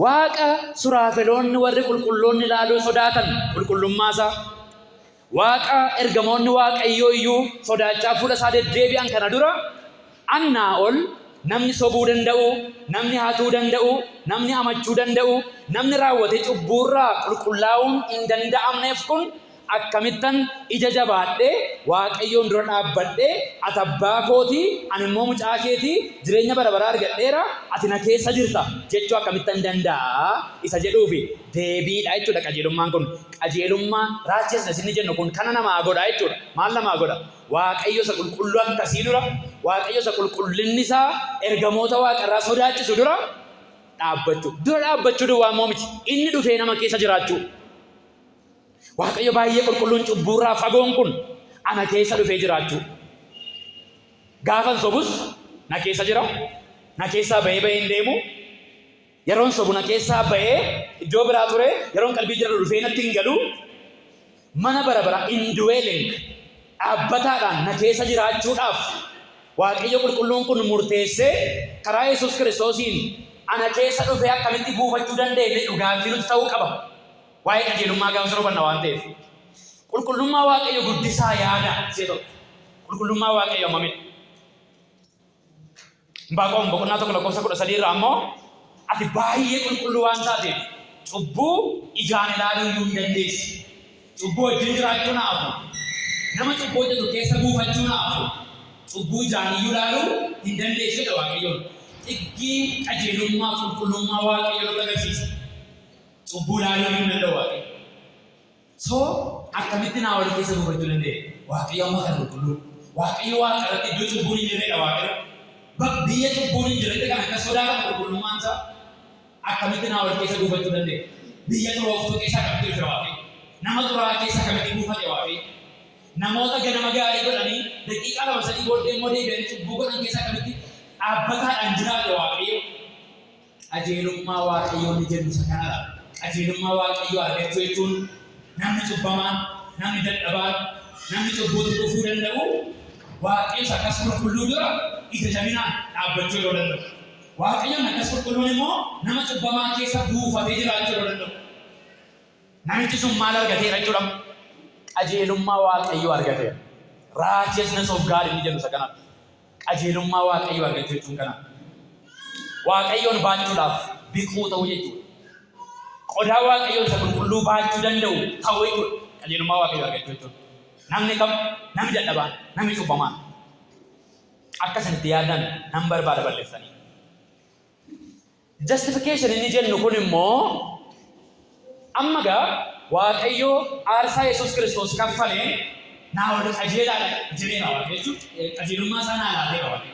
Waaqa suraafeloonni warri qulqulloonni ilaaluu sodaatan qulqullummaa isaa. Waaqa ergamoonni Waaqayyoo iyyuu sodaachaa fuula isaa deddeebi'an kana dura annaa ol namni sobuu danda'u, namni hatuu danda'u, namni amachuu danda'u, namni raawwatee cubbuurraa qulqullaa'uun hin danda'amneef kun akkamittan ija jabaadhee Waaqayyoon dura dhaabbadhee ati abbaa kootii ani immoo mucaa keetii jireenya bara baraa argadheera ati na keessa jirta jechuu akkamittan danda'a isa jedhuufi deebiidha jechuudha qajeelummaan kun. Qajeelummaa righteousness inni jennu kun kana namaa godha jechuudha. Maal namaa godha? Waaqayyo isa qulqulluu akkasii dura, Waaqayyo isa qulqullinni isaa ergamoota Waaqarraa sodaachisu dura dhaabbachuu duwwaa immoo miti. Inni dhufee nama keessa jiraachuu. Waaqayyo baay'ee qulqulluun cubbuurraa fagoon kun ana keessa dhufee jiraachuu. Gaafan sobus na keessa jira. Na keessaa bahee hin deemu. Yeroon sobu na keessaa bahee iddoo biraa ture. Yeroon qalbii jira dhufee natti hin galu. Mana bara bara indwelling dhaabbataadhaan na keessa jiraachuudhaaf Waaqayyo qulqulluun kun murteessee karaa Yesuus Kiristoosiin ana keessa dhufee akkamitti buufachuu dandeenye dhugaafii nuti ta'uu qaba. Waa'ee qajeelummaa gaafa sirbanna waan ta'eef. Qulqullummaa Waaqayyo guddisaa yaada seetoo. Qulqullummaa Waaqayyo ammamidha. Baaqoon boqonnaa 1:13 irraa ammoo ati baay'ee qulqulluu waan taateef cubbuu ijaan ilaaluu hin dandeessu. Cubbuu wajjin jiraachuu naafu. Nama cubbuu hojjetu keessa buufachuu naafu. Cubbuu ijaan iyyuu ilaaluu hin dandeessu Waaqayyoon. Xiqqii qajeelummaa qulqullummaa Waaqayyo nu agarsiisa. Cubbuu ilaaluu hin danda'u Waaqayyo. So akkamitti naa wal keessa buufachuu danda'e? Waaqayyo amma kan qulqulluu. Waaqayyo waaqa irratti iddoo cubbuun hin jirredha waaqayyo. Biyya cubbuun hin jirredha kan akka sodaatan qulqullummaan isaa akkamitti naa wal keessa buufachuu danda'e? Biyya xurooftuu keessa akkamitti dhufe waaqayyo? Nama xuraa'aa keessa akkamitti buufate waaqayyo? Namoota ganama gaarii godhanii daqiiqaa lama sadii booddee immoo deebi'anii cubbuu godhan keessa akkamitti dhaabbataadhaan jiraate waaqayyo? Qajeelummaa waaqayyoo ni jennu isa kanadha. Qajeelummaa waaqayyoo argachuu jechuun namni cubbamaan, namni dadhabaan, namni cubbuutti dhufuu danda'u waaqayyoon akkas qulqulluu dura ija jabinaan dhaabbachuu yoo danda'u. Waaqayyoon akkas qulqulluun immoo nama cubbamaa keessa buufatee jiraachuu yoo danda'u. Namichi sun maal argateera jechuudha? Qajeelummaa waaqayyoo argateera. Righteousness of God inni jedhu isa kanadha. Qajeelummaa waaqayyoo argachuu jechuun kana. Waaqayyoon baachuudhaaf biquu ta'uu jechuudha. Qodaa waaqayyoon isa qulqulluu baachuu danda'u ta'uu jechuudha. Qajeelummaa waaqayyoo argachuu jechuudha. Namni kam, namni dadhabaan, namni cubbamaan akka isinitti yaadan nan barbaada balleessanii. Justification inni jennu kun immoo amma gaa waaqayyoo aarsaa Yesuus Kiristoos kaffalee naa wal qajeelaadha jedhee raawwate jechuudha. Qajeelummaa isaa naa laatee raawwate.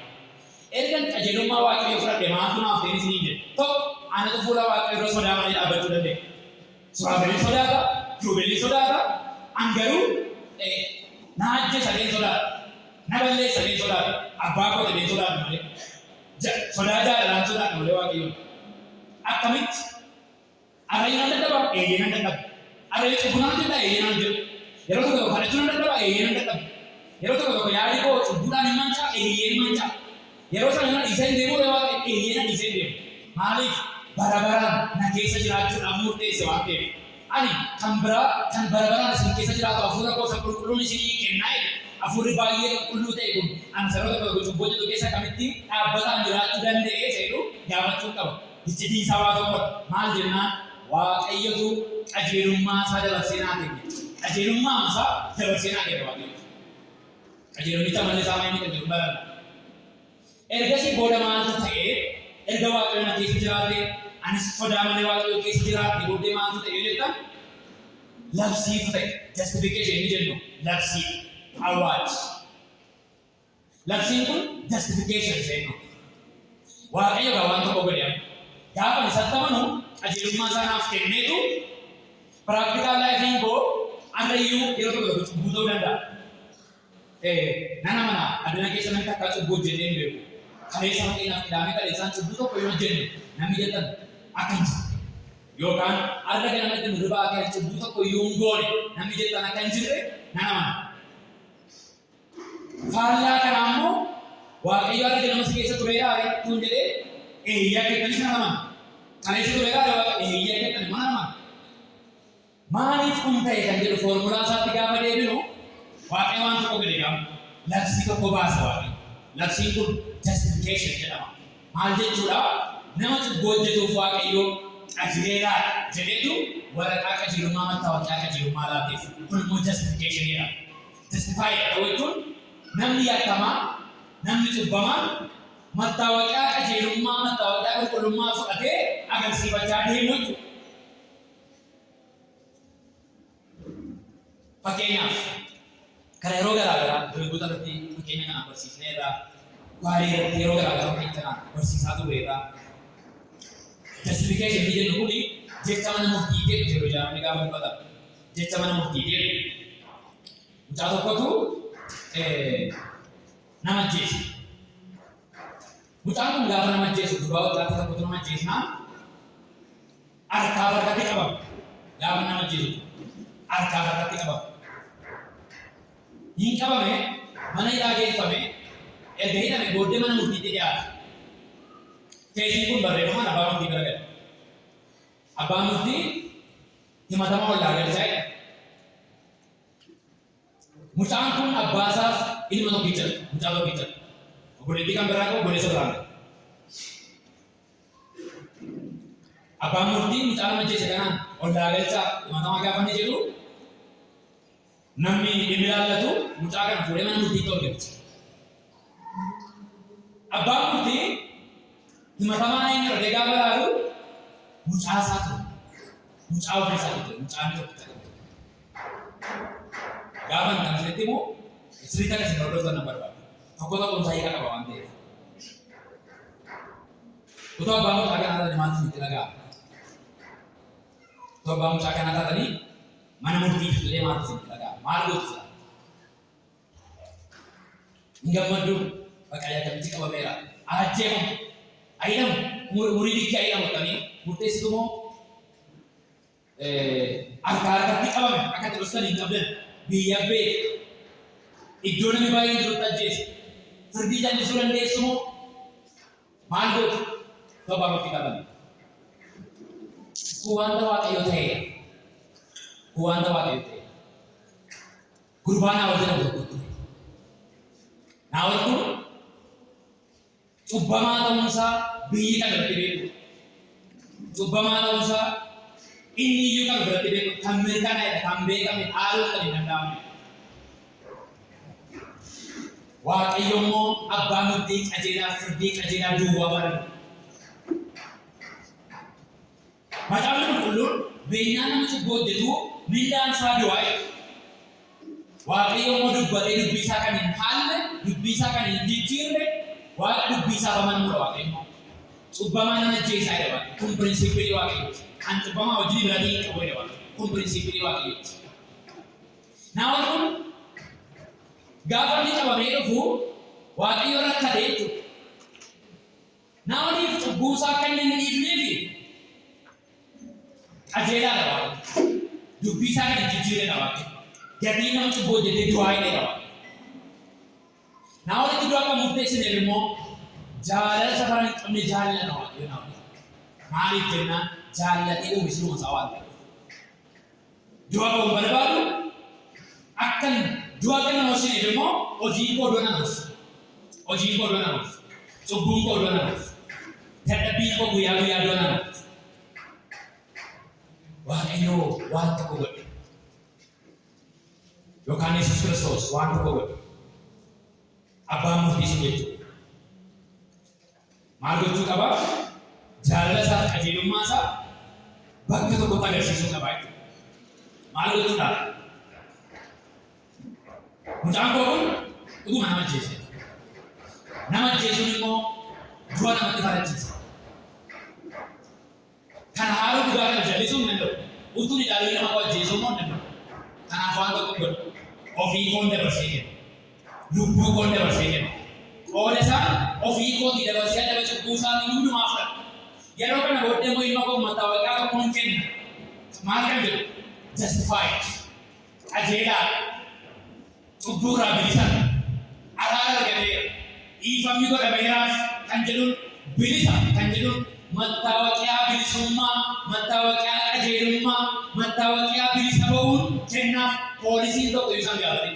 Ergan qajeelummaa waaqayyoo fudhadhe maatu naaf ta'e isinii jedhe. Tokko anatu fuula waaqayyoo irra sodaa malee dhaabbachuu danda'e. Suraabeelii sodaata, kirubeelii sodaata, angaruu na ajjeesa leen sodaata, na balleessa leen sodaata, abbaa koo leen sodaata malee. Sodaa jaalalaan sodaata malee waaqayyoon. Akkamitti? Arrayyu nan dadhaba, eeyyee nan dadhaba. Arrayyu cubbuu nan hojjedha, eeyyee nan hojjedha. Yeroo tokko tokko kadhachuu nan dadhaba, eeyyee nan dadhaba. Yeroo tokko tokko yaadi koo cubbuudhaan hin mancaa, eeyyee hin mancaa. Yeroo sana na dhiisee hin deemu waaqayyo, eeyyee na dhiisee hin deemu. Maaliif? Bara baraan na keessa jiraachuudhaaf murteesse waan ta'eef. Ani kan bara baraan isin keessa jiraatu hafuura koo isa qulqulluun isinii kennaa jedhe. Hafuurri baay'ee qulqulluu ta'e kun ani saroota tokko cubbuu hojjetu keessa akkamitti dhaabbataan jiraachuu danda'ee jedhu gaafachuu qaba. Iccitii isaa waa tokkodha. Maal jennaan? Waaqayyotu qajeelummaa isaa dabarsee naa kenne. Qajeelummaa isaa dabarsee naa kenne waaqayyo. Qajeelummicha malee isaa maayini qajeelum baranna. Ergasii booda maaltu ta'ee erga waaqayyoon na keessa jiraate anis sodaa malee waaqayyoo keessa jiraate booddee maaltu ta'ee jettan labsiitu ta'e. Justification inni jennu labsii awwaalchi. Labsiin kun justification jennu. Waaqayyo gaa waan tokko godhe gaafa isatti amanu qajeelummaa isaa naaf kenneetu practical lifein koo ammayyuu yeroo tokko tokko cubbuu ta'uu danda'a. Nana mana adduna keessa namni takka cubbuu hojjetee hin beeku. Kaleessa fakkeenyaaf hidhaamee kaleessaan cubbuu tokko yoo hojjenne namni jettan akka hin jirre yookaan arra ganamatti nu ribaa akka cubbuu tokko yoo hin goone namni jettan akka hin jirre nana mana. Faallaa kanaa immoo waaqayyo arra ganama si keessa tureedhaa tun jedhee eeyyaa keettanis nana mana. Kaleessa tureedhaa waaqa eeyyaa keettani mana mana. Maaliif kun ta'e kan jedhu foormulaa isaatti gaafa deebinu waaqayyo waan tokko gadi gaafa labsii tokko baasa waaqayyo. Labsiin kun justification jedhama. Maal jechuudha? Nama cubbuu hojjetuuf waaqayyoo qajeelaadha jedheetu waraqaa qajeelummaa mattaawaqaa qajeelummaa laateef. Kun immoo justification jedhama. Justify jechuun namni yakkamaa, namni cubbamaan mattaawaqaa qajeelummaa, mattaawaqaa qulqullummaa fudhatee agarsiifachaa deemu jechuudha. Fakkeenyaaf kana yeroo garaagaraa dargaggoota irratti fakkeenya kana barsiisneerra waarii irratti yeroo garaagaraa fakkeenya kana barsiisaa turreerra. Justification inni jennu kuni jecha mana murtii jedhu yeroo jedhamanii gaafa dubbata. Jecha mana murtii jedhu. Mucaa tokkotu nama ajjeese. Mucaan kun gaafa nama ajjeesu durbaa waggaatti tokkotu nama ajjeesnaan harkaa harkatti qabama. Gaafa nama ajjeesu harkaa harkatti qabama. Hin qabame mana hidhaa geeffame erga hidhame booddee mana murtiitti dhiyaata. Keessiin kun barreeffamaan abbaa murtii bira gala. Abbaan murtii himatama wallaa galchaa jedha. Mucaan kun abbaasaaf ilma tokkichadha. Mucaa tokkichadha. Obboleettii kan biraa qabu obboleessa biraa qabu. Abbaan murtii mucaa nama ajjeese kanaan wallaa galchaa himatama gaafa inni jedhu namni dhimmi ilaallatu mucaa kana fuudhee mana murtiitti ol galcha. Abbaan murtii himatamaa inni irra gaafa ilaalu mucaa isaa ture. Mucaa ofii isaa ture. Mucaa inni tokko ture. Gaafa hin taasisetti immoo sirriitti akkasiin hordoftan nan barbaada. Tokko tokkoon isaa hiika qaba waan ta'eef. Utoo abbaa mucaa kanaa taatanii maaltu sitti dhaga'ama? Utoo abbaa mucaa kanaa taatanii mana murtiif illee maaltu sitti dhaga'ama? Maal gootu jira? Hin gammaddu baqaayyaa akkamitti qabameera? Ajjeefamu, ayyamu, umurii dhikkee ayyamu ta'anii murteessitu moo harkatti qabame akka xiqqoosanii hin qabdan biyya beeku iddoo namni baay'een jirutti ajjeesu firdii jallisuu dandeessu moo maal gootu? Sobaa murtii qabame. Kun wanta waaqayyoo ta'eera. Kun wanta waaqayyoo ta'eera. Gurbaa naa wajjin abboottu. Naa wajjin cubbamaa ta'uunsaa biyyi kan irratti beeku. Cubbamaa ta'uunsaa inni iyyuu kan irratti beeku. Kan mirkanaa'e kan beekame haaluu kan hin danda'amne. Waaqayyo immoo abbaa murtii qajeelaa firdii qajeelaa duwwaa barate. Macaafni qulqulluun beeknaa nama cubbuu hojjetu mindaan isaa du'aa. Waaqayyo immoo dubbatee dubbii isaa kan hin haalle, dubbii isaa kan hin jijjiirre, waaqa dubbii isaa amanamudha waaqayyo. Cubbamaa nama ajjeesaa jedha waaqayyo. Kun pirinsipilii waaqayyooti. Kan cubbamaa wajjin biratii qabu jedha waaqayyo. Kun pirinsipilii waaqayyooti. Naawwan kun gaafa inni qabamee dhufu waaqayyo rakkatee jechuudha. Naawwaniif cubbuu isaa akka inni hin dhiifneefi qajeelaadha waaqayyo. Dubbii isaa kan hin jijjiirredha waaqayyo. Gatii nama cubbuu hojjetee du'aa hidheedha waaqayyo. Naawwan iddoo akka murteessineef immoo jaalala safara hin qabne jaalladha waaqayyo naawwan. Maaliif jennaan jaallatee oomishuma isaa waan ta'eef. Du'a qabu barbaadu akkan du'a kan nama hojjeteef immoo hojiin koo du'a namas. Hojiin koo du'a namas. Cubbuun koo du'a namas. Dadhabbiin koo guyyaa guyyaa du'a namas. Waaqayyo waan tokko godhe. Yookaan Yesuus Kiristoos waan tokko godhe. Abbaan murtii sun jechuudha. Maal gochuu qaba? Jaalala isaa qajeelummaa isaa bakka tokkotti agarsiisuu qaba jechuudha. Maal gochuudha? Mucaan koo kun dhuguma nama ajjeese. Nama ajjeesuun immoo du'a namatti farachiisa. Kana haaluu dhugaa kana jallisuu hin danda'u. Utuun ilaaluu nama koo ajjeesuu immoo hin danda'u. Kanaaf waan tokko godhu. Ofii koon dabarsee kenna. Lubbuu koon dabarsee kenna. Qooda isaa ofii kootii dabarsee adaba cubbuu isaanii hundumaa fudhata. Yeroo kana booddee immoo ilma koo mattaawaqaa tokkoon kenna. Maal kan jedhu? Justified. Qajeelaa. Cubbuu irraa bilisan. Araara argateera. Dhiifamni godhameeraaf kan jedhuun bilisa kan jedhuun mattaawaqiyaa bilisummaa, mattaawaqiyaa qajeelummaa, mattaawaqiyaa bilisa ba'uun kennaaf poolisiin tokko isaan gaafate.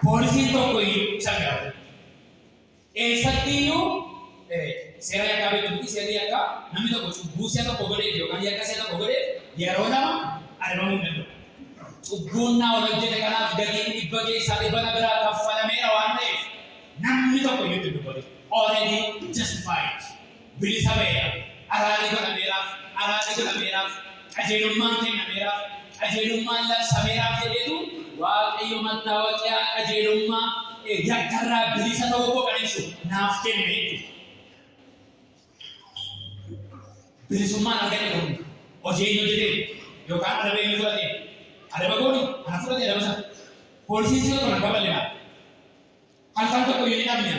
Poolisiin tokko isaan gaafate. Eessattiyyuu seera yakkaa beekamtii seerri yakkaa namni tokko cubbuu si'a tokko godheef yookaan yakka si'a tokko godheef yeroo lama adabamuu hin danda'u. Cubbuun naa wal hojjete kanaaf gatiin dhibba keessaa dhibba na biraa kaffalameera waan ta'eef namni tokko iyyuu dubbate. Already justified. Bilisa ba'eera. Araarri godhameeraaf, qajeelummaan kennameeraaf, qajeelummaan labsameeraaf jedheetu waaqayyo mattaawaqiyaa qajeelummaa yakkarraa bilisa ta'uu koo kan ibsu naaf kenne jechuudha. Bilisummaan argate kun hojii inni hojjetee yookaan adaba inni fudhatee adaba gooni ana fudhatee adaba sana poolisiin si tokko akka bal'inaa halkan tokko yoo hin dhabne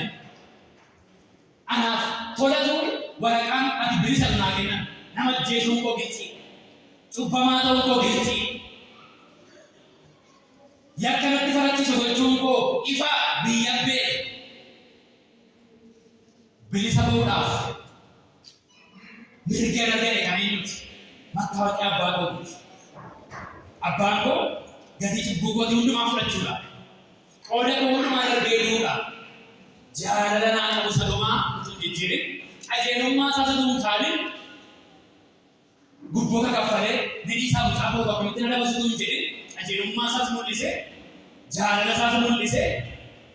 anaaf tolatu waraqaan ati bilisa naa kennan nama ajjeesuun koo giltii cubbamaa ta'uu koo giltii yakka natti farachiisu gochuun koo ifa biyya beeku bilisa ba'uudhaaf mirga argate kan eenyuti mattaawaqiyaa abbaa kootiiti. Abbaan koo gatii cubbuu kootii hundumaa fudhachuudhaaf qooda koo hundumaa darbee duudhaaf jaalala naa qabu salumaa utuu jijjiirin qajeelummaa isaa utuu hin taane gubboota kaffalee nidhii isaa mucaa koo akkamitti na dabarsu utuu hin jedhin qajeelummaa isaas mul'isee jaalala isaas mul'isee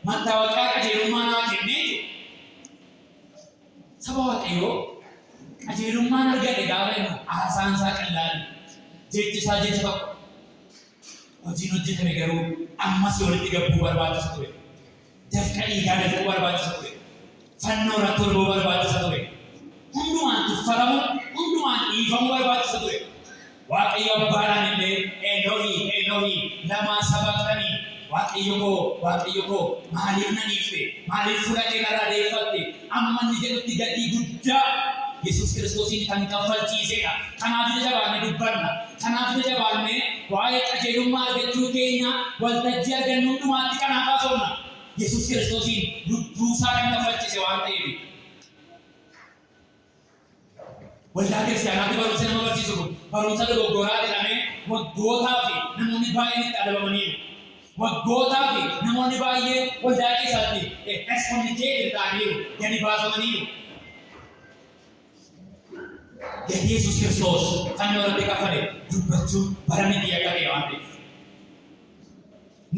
mattaawaqiyaa qajeelummaa naa kennee saba waaqayyoo qajeelummaan argate gaafa inni haasaan isaa qallaali jechi isaa jecha tokko hojiin hojjetame garuu ammas walitti gabbuu barbaachisa ture. Dafqa dhiigaa dafquu barbaachisa ture. Fannoo irratti olbuu barbaachisa ture. Hundumaan tuffatamu, hundumaan dhiifamuu barbaachisa ture. Waaqayyo abbaadhaan illee Eloohii lamaa sabaqtanii Waaqayyo koo maaliif na dhiifte? Maaliif fuula kee narraa deeffatte? Amma inni jedhutti gatii guddaa Yesuus Kiristoosiin kan kaffalchiisedha. Kanaaf ija jabaannee dubbanna. Kanaaf ija jabaannee waa'ee qajeelummaa argachuu keenya waltajjii argannu hundumaatti kanaaf haasofna. Yesuus Kiristoosiin lubbuusaa kan kaffalchiise waan ta'eef. Waldaa kiristaanaatti barumsa nama barsiisu kun barumsa dogoggoraa jedhamee waggootaa fi namoonni baay'een itti adabamaniiru. Waggootaa fi namoonni baay'een waldaa keessatti excommunicated ta'aniiru, gadi baafamaniiru. Gadi Yesuus Kiristoos fannoo irratti kaffale dubbachuun bara miti akka ta'e waan ta'eef.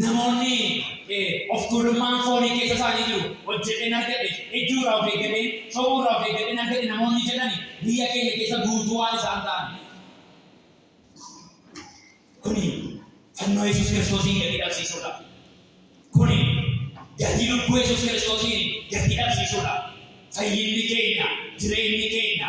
Namoonni of tuulummaan foonii keessa isaanii jiru hojjetee argadhe, ejjuurraa of eeggatee, sobuurraa of eeggatee argadhe namoonni jedhani biyya keenya keessa guutuu waan isaan ta'an. Kuni fannoo Yesuus Kiristoosiin gadi dhabsiisuudha. Kuni gatii lubbuu Yesuus Kiristoosiin gadi dhabsiisuudha. Fayyinni keenya, jireenyi keenya,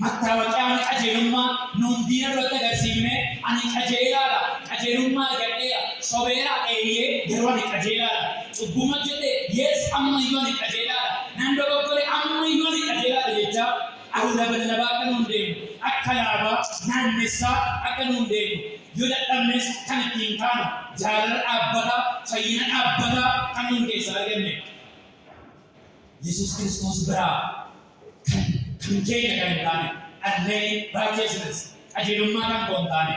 mattaawaqaan qajeelummaa nuun diina irratti agarsiifne ani qajeelaadha, qajeelummaa argadheera, sobeera eeyyee yeroo ani qajeelaadha, cubbuu hojjedhe yees ammayyuu ani qajeelaadha, nan dogoggore ammayyuu ani qajeelaadha jechaa lallabaa akka nuun deemu, akka yaabaa naannessaa akka nuun deemu, yoo dadhabnes kan ittiin kaanu jaalala dhaabbataa, fayyina dhaabbataa kan nuun keessaa arganne. Yesuus Kiristoos biraa kan keenya kan hin taane, allee righteousness, qajeelummaa kan koo hin taane,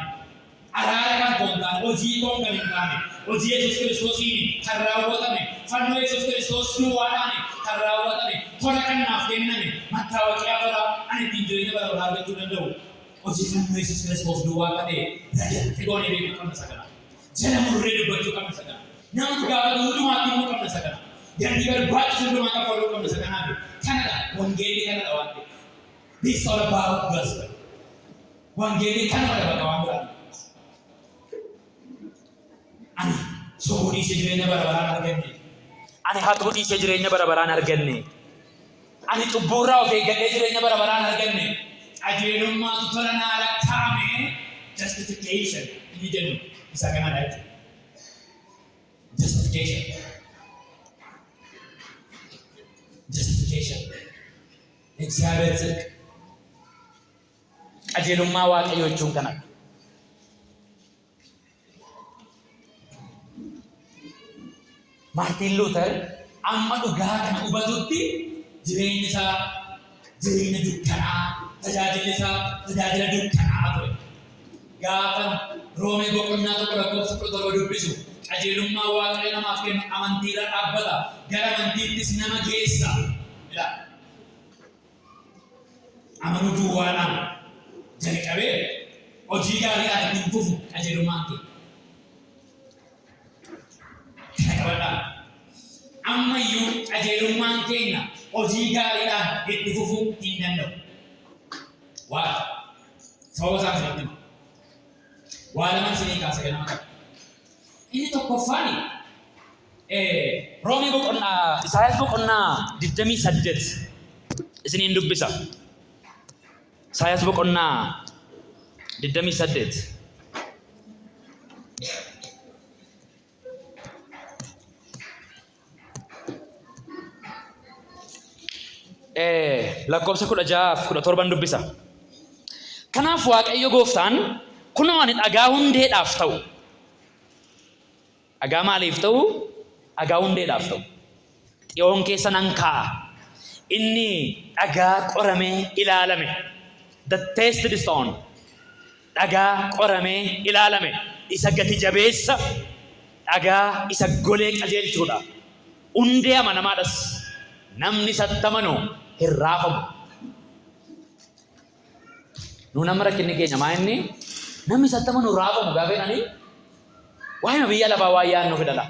araara kan koo hin taane, hojii koo kan hin taane, hojii Yesuus Kiristoosiin kan raawwatame, fannoo Yesuus Kiristoos duwwaadhaan kan raawwatame, tola kan naaf kenname, mattaawoqiyaa tola ani ittiin jireenya bara baraa argachuu danda'u. Hojii fannoo Yesuus Kiristoos duwwaa akka ta'e rajatti goonee beekuu qabna isa kana. Jala murree dubbachuu qabna isa kana. Nama nu gaafatu hundumaatti himuu qabna isa kana. Gadi barbaachisu hundumaa kaffaluu qabna isa kanaaf. Kanadha wangeelli kanadha waan ta'eef. This is all about gospel. Wangeelli kanadha bakka waan biraati. Ani sobuu dhiisee jireenya bara baraan arganne. Ani haquu dhiisee jireenya bara baraan arganne. Ani cubbuurraa of eeggadhee jireenya bara baraan arganne. Qajeelummaatu tola naa lakkaa'ame justification inni jennu isa kanadha jechuudha. Justification. እግዚአብሔር ጽድቅ qajeelummaa waaqayyoo jechuun kanadha. Maartiin Luuter amma dhugaa kana hubatutti jireenyi isaa jireenya dukkanaa, tajaajilli isaa tajaajila dukkanaa ture. Gaafa Roomee boqonnaa tokko lakkoofsa 17 dubbisu qajeelummaa waaqayyo namaaf kennu amantiirra dhaabbata, gara amantiittis nama geessa. Amanuu duwwaadhaan jalqabee hojii gaariidhaan ittiin fufu qajeelummaan kee. Kana qabadhaa. Ammayyuu qajeelummaan keenya hojii gaariidhaan itti fufuu hin danda'u. Waa sababa isaan isinitti hima. Waa lama isinii kaasa ganama qaba. Inni tokkoffaan Roomee boqonnaa Isaayaas boqonnaa 28 isiniin dubbisa. Isaayaas boqonnaa 28. Lakkoofsa 16-17 dubbisa. Kanaaf Waaqayyo Gooftaan kunoo ani dhagaa hundeedhaaf ta'u. Dhagaa maaliif ta'u? Dhagaa hundeedhaaf ta'u. Xiyoon keessa nan kaa'a. Inni dhagaa qoramee ilaalame. The tested stone. Dhagaa qoramee ilaalame. Isa gati jabeessa. Dhagaa isa golee qajeelchuudha. Hundee amanamaadhas. Namni isatti amanu hin raafamu. Nu nama rakkinni keenya maa inni? Namni isatti amanu raafamu gaafa jedhanii waa'ee biyya lafaa waa yaadnu fidala.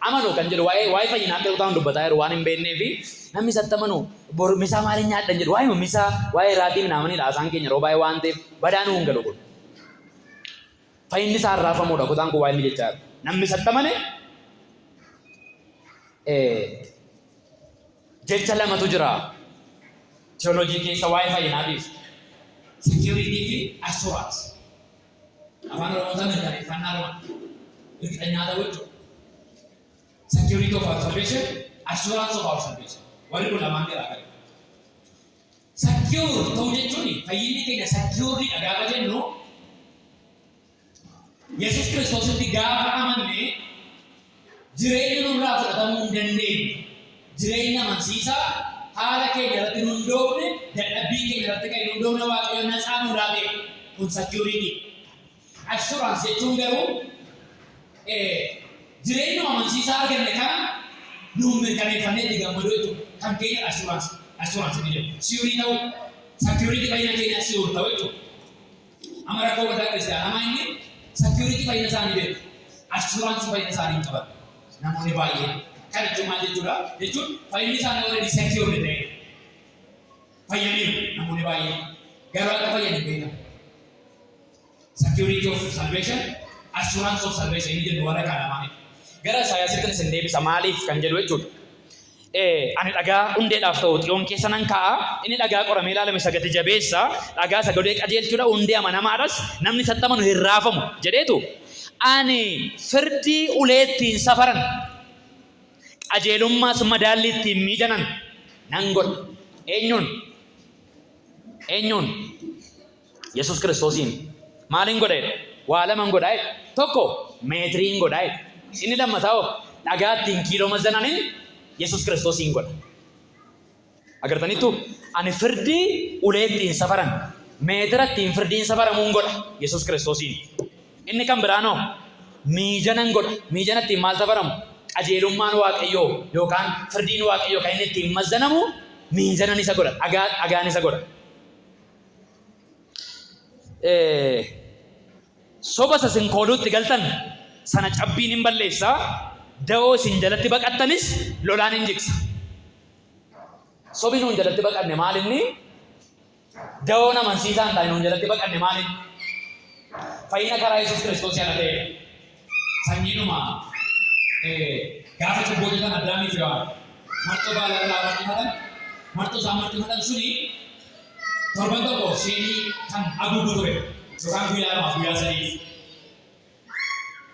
Amanuu kan jedhu waa'ee fayyinaa ta'uu ta'an dubbataa jiru waan hin beeknee fi namni isatti amanu bor misaa maaliin nyaadhan jedhu waa'ee misaa waa'ee raatiin naamanii laasaan keenya yeroo baay'ee waan ta'eef badaanuu hin galu kun. Fayyinni isaa raafamuudha kutaan kun waa inni jechaa jiru. namni isatti amane jecha lamatu jira teoloojii keessa waa'ee fayyinaatiif security fi assurance afaan oromootaan mirkaneeffannaa lama hirkifannaa ta'uu jechuudha. Security of our salvation, assurance of our salvation. Warri kun lamaan garaagara. Secure ta'uu jechuun fayyinni keenya securely gaafa jennu Yesuus Kiristoositti gaafa amanne jireenya nurraa fudhatamuu hin dandeenye. Jireenya amansiisaa haala keenya irratti nu hundoofne, dadhabbii keenya irratti kan nu hundoofne Waaqayyo nasaa nu laate kun security. Assurance jechuun garuu jireenya amansiisaa arganne kana nu mirkaneeffannee itti gammaduu jechuudha. Kan keenya assurance ni jedhu. Siurii ta'uu, security fayyina keenya siur ta'uu jechuudha. Amma rakkoo mataa kiristaanaa inni security fayyina isaanii beeku. Assurance fayyina isaanii hin qaban. Namoonni baay'een kan jechuun maal jechuudha? Jechuun fayyinni isaanii already secure ta'e. Fayyaniiru namoonni baay'een garuu akka fayyanii beekan. Security of salvation, assurance of salvation ini jedhu warra kaa'amanii. Gara Isaayaasitti isin deebisa maaliif kan jedhu jechuudha. Ani dhagaa hundeedhaaf ta'u xiyoon keessa nan kaa'a. Inni dhagaa qoramee ilaalame isa gati jabeessa. Dhagaa isa godhee qajeelchuudha hundee amanamaadhas namni isatti amanu hin raafamu jedheetu. Ani firdii ulee ittiin safaran qajeelummaas madaalli ittiin miijanan nan godha. Eenyuun? Yesuus Kiristoosiin. Maaliin godheedha? Waa lamaan godhaa'edha. Tokko meetiriin godhaa'edha. Inni lammataa dhagaa ittiin kiiloo mazananiin Yesuus Kiristoosiin godha. Agartaniittu ani firdii ulee ittiin safaran meetira ittiin firdiin safaramuun godha Yesuus Kiristoosiin. Inni kan biraanoo miijanan godha. Miijana ittiin maal safaramu? Qajeelummaan Waaqayyoo yookaan firdiin Waaqayyoo kan inni ittiin mazanamu miijanan isa godha. Dhagaan isa godha. Soba isin kooluutti galtan sana cabbiin hin balleessaa. Da'oo isin jalatti baqattanis lolaan hin jigsa. Sobi nuun jalatti baqanne maalinni? Da'oo amansiisaan taa'e nuun jalatti baqanne maalinni? Fayyina karaa Yesuus Kiristoos yana ta'e sanyiidhuma gaafa cubbootaan Addaamii fi Hawaa marxoo baalarraa marxoo isaa marxifatan suni torban tokko seenii kan haguugu ture yookaan guyyaa lamaaf guyyaa sadiif.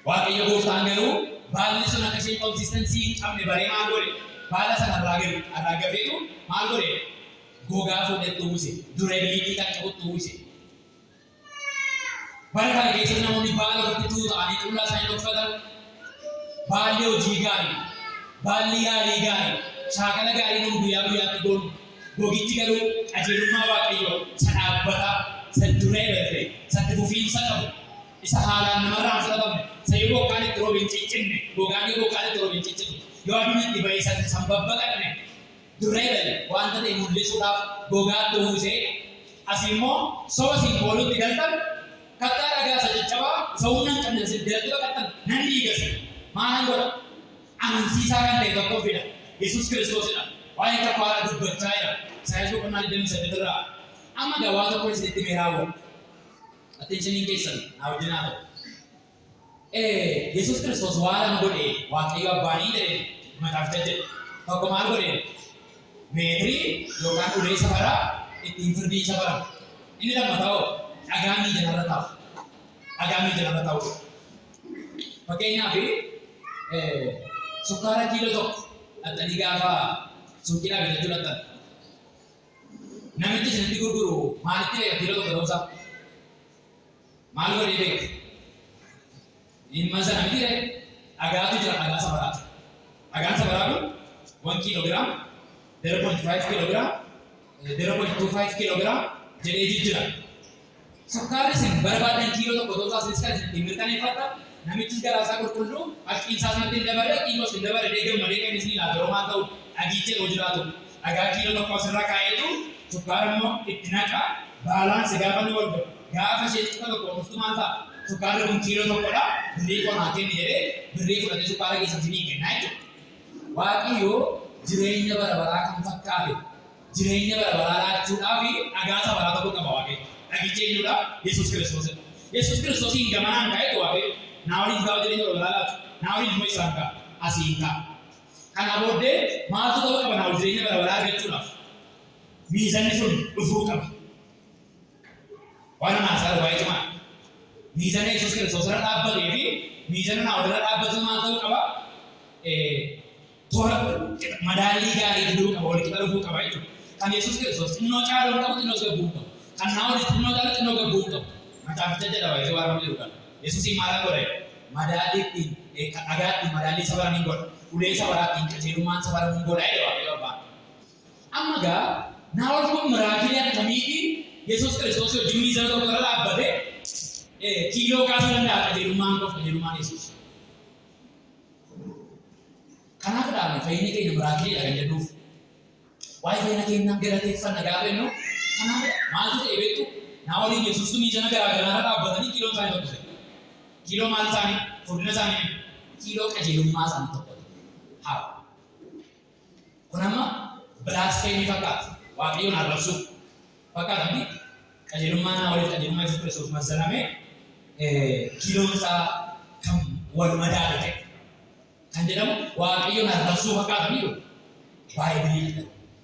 Waaqayyo gooftaan garuu baalli sun akka isheen konsistensii hin qabne baree maal godhe? Baala sana irraa gafeetu maal godhe? Gogaa fuudhee uwwise. Dureebiliitii kan qabutti uwwise. Bara kana keessatti namoonni baala irratti tuuta'anii qullaa isaanii dhokfatan. Baalli hojii gaarii, baalli yaalii gaarii, shaakala gaarii nuun guyyaa guyyaatti goonu. Gogichi garuu qajeelummaa Waaqayyoo isa dhaabbataa, isa duree beekne, isa itti fufiinsa qabu, isa haalaan namarraa hin fudhatamne, isa yoo bokkaan itti roobe hin ciccinne, gogaan yoo bokkaan itti roobe hin ciccitu, yoo aduun itti ba'e san babbaqaqne, duree beekne wanta ta'e mul'isuudhaaf gogaatti uwwisee asii immoo soba siin kooluutti galtan kattaa dhagaa isa caccabaa isa humna hin qabne jalatti baqattan nan dhiigase maalan godha amansiisaa kan ta'e tokko fida Yesuus Kiristoosidha. Waa'ee kafaara dubbachaa jira. Isaayaas boqonnaa 28 irraa amma gabaa tokko isinitti mee raawwatu. Attenshiniin keessan naa wajjin haa ta'u. Yesuus Kiristoos waa lama godhee Waaqayyo abbaanii jedhee mataaf jedhe. Tokko maal godhee? Meetirii yookaan ulee safaraa ittiin firdii safaran. Inni lammataa dhagaa miijanarra taa'u. Dhagaa miijanarra taa'u. Fakkeenyaaf sukkaara kiiloo tokko dhattanii gaafa suuqiidhaa bitachuu dhattan. Namichi isinitti gurguru maalitti beeka kiiloo tokko ta'uusaa? Maal godhee beeka? Dhimma sana miti dhagaatu jira dhagaa safaraati. Dhagaan safaraa kun 1 kiloogiraam, 0.5 kiloogiraam, 0.25 kiloogiraam jedhee jijjira. Sukkaarri isin barbaadan kiiloo tokko ta'uusaa isinis kan isin mirkaneeffata. Namichi garaasaa qulqulluu haqqiinsaa sanatti hin dabarre haqqiinoo hin dabarre deegammadee kan isin ilaatu yeroo maal ta'u dhagiichee yoo jiraatu dhagaa kiiloo tokko asirra kaa'eetu sukkaara immoo itti naqa baalaansi gaafa ni wal godhu gaafa ishee xiqqoo tokko dhuftu maal ta'a sukkaarri kun kiiloo tokkodha birrii qonaa kenni jedhee birrii fudhatee sukkaara keessatti ni kennaa jechuudha. Waaqayyoo jireenya bara baraa kan fakkaate jireenya bara baraa laachuudhaa fi dhagaa safaraa tokko qaba Waaqayyo. Dhagichi eenyudha? Yesuus Kiristoosidha. Yesuus Kiristoosiin gamanaan ka'eetu Waaqayyo naa waliin gaafa jireenya wal laalaatu naa waliin immoo isaan ka'a asiin ka'a. Kana booddee maaltu ta'uu qaba naa wal jireenya bara baraa argachuudhaaf miizanni sun dhufuu qaba. Waan naasaa waa'ee cimaa miizana Yesuus Kiristoos irra dhaabbatee fi miizana naa walirra dhaabbatu maal ta'uu qaba? Toora madaalii gaarii fiduu qaba, wal qixa dhufuu qaba jechuudha. Kan Yesuus Kiristoos xinnoo caaluu qabu xinnoo gabbuu qabu. Kan naa waliin xinnoo caalu xinnoo gabbuu qabu. Macaaficha jedha waa'ee waan jiru kana. Yesuusiin maal godhe? Madaalii ittiin dhagaa ittiin madaalii safaran hin godha. Ulee safaraa ittiin qajeelummaan safaran hin godha jedha waaqayyo abbaan. Amma gaa naa wal kun miraakilii akkamiitiin Yesuus Kiristoos wajjin miizana tokko irra dhaabbatee kiiloo kaasuu danda'a qajeelummaan Yesuus. Kanaaf dhaabne fayyina keenya miraakiliidha kan jedhuuf waa'ee fayyina keenyaan galateeffanna gaafa jennu kanaaf maaltu ta'e beektu naa waliin Yesuustu miizana garaagaraa irra dhaabbatanii kiiloo isaanii tokko ta'e. Kiiloo maal isaanii? Furdina isaanii kiiloo qajeelummaa isaanii tokko ta'e. Haa. Kun amma bilaasfeemii fakkaata. Waaqayyoon arrabsuu fakkaata miti. Qajeelummaa naa waliif qajeelummaa Yesuus Kiristoos masalamee kiiloon isaa kan wal madaalu ta'e. Kan jedhamu waaqayyoon arrabsuu fakkaata miidhu.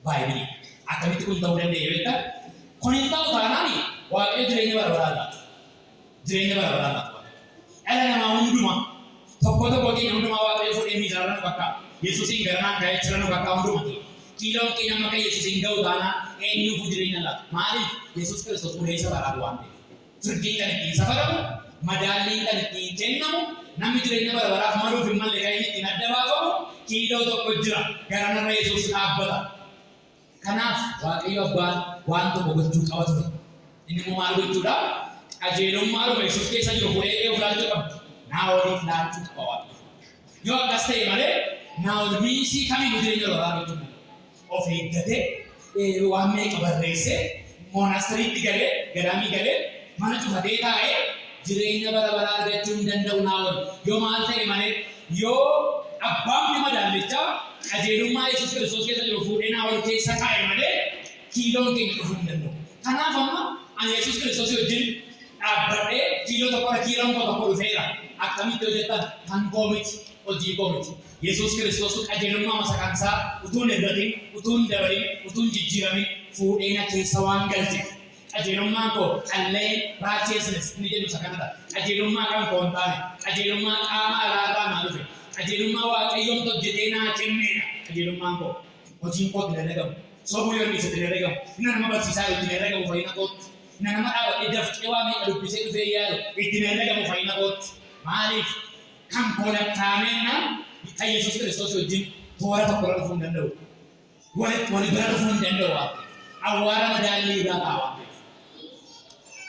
Baay'ee akkamitti kun ta'uu danda'e beektaa? Kun hin ta'u taanaan waaqayyo jireenya bara baraa laata. Jireenya bara baraa laata. Dhala namaa hundumaa tokko keenya hundumaa waaqayyo fuudhee miizanarra nu fakkaata. Yesuusiin garanaan ga'ee jira nu fakkaata hundumatti. Kiiloon keenya amma kan Yesuusiin ga'u taanaan eenyuuf jireenya laata? Maaliif Yesuus Kiristoos ulee isa baraa waan ta'eef. Firdiin kan ittiin safaramu, madaalliin kan ittiin kennamu, namni jireenya bara baraaf maluuf hin malle kan inni ittiin adda baafamu kiiloo tokko jira garanarra Yesuus dhaabbata. Kanaaf waaqayyo abbaan waan tokko gochuu qaba ture. Inni immoo maal gochuudha? Qajeelummaadhuma Yesuus keessa jiru fuudhee fudhachuu qaba. Naa waliif laachuu qaba waaqayyo. Yoo akkas ta'e malee naa wal miisii kamiyyuu jireenya bara baraa gochuu of eeggatee waan meeqa barreessee moonastiriitti galee gadaamii galee mana cufatee taa'ee jireenya bara baraa argachuu hin danda'u naa wal. Yoo maal ta'e malee yoo abbaan madaallichaa qajeelummaa Yesuus Kiristoos keessa jiru fuudhee naa wal keessa kaa'e malee kiiloon keenya dhufuu hin danda'u. Kanaaf amma ani Yesuus Kiristoos wajjin dhaabbadhee kiiloo tokkorra kiiloon tokko dhufeera. Akkamitti hojjetan kan koomiti hojii koomiti. Yesuus Kiristoos qajeelummaa masakansaa utuu hin hir'atin, utuu hin dabalin, utuu hin jijjiiramin fuudhee na keessa waan galcheef. Qajeelummaan koo qallee righteousness inni jedhu isa kanadha. Qajeelummaa kan koo hin taane, qajeelummaa qaama alaataa naa dhufe, qajeelummaa waaqayyoon hojjetee naa kenneedha. Qajeelummaan koo hojiin koo itti dalagamu, sobuu yoo dhiise itti dalagamu, inni nama barsiisaa itti dalagamu fayyina kootti, inni nama dhaabbatee dafqee waa meeqa dubbisee dhufee yaadu itti dalagamu fayyina kootti. Maaliif kan koo lakkaa'ameenna kan Yesuus Kiristoos wajjin toora tokko irra dhufuu hin danda'u. Wali bira dhufuu hin danda'u waan ta'eef. Awwaara madaallii irraa ta'a waan ta'eef.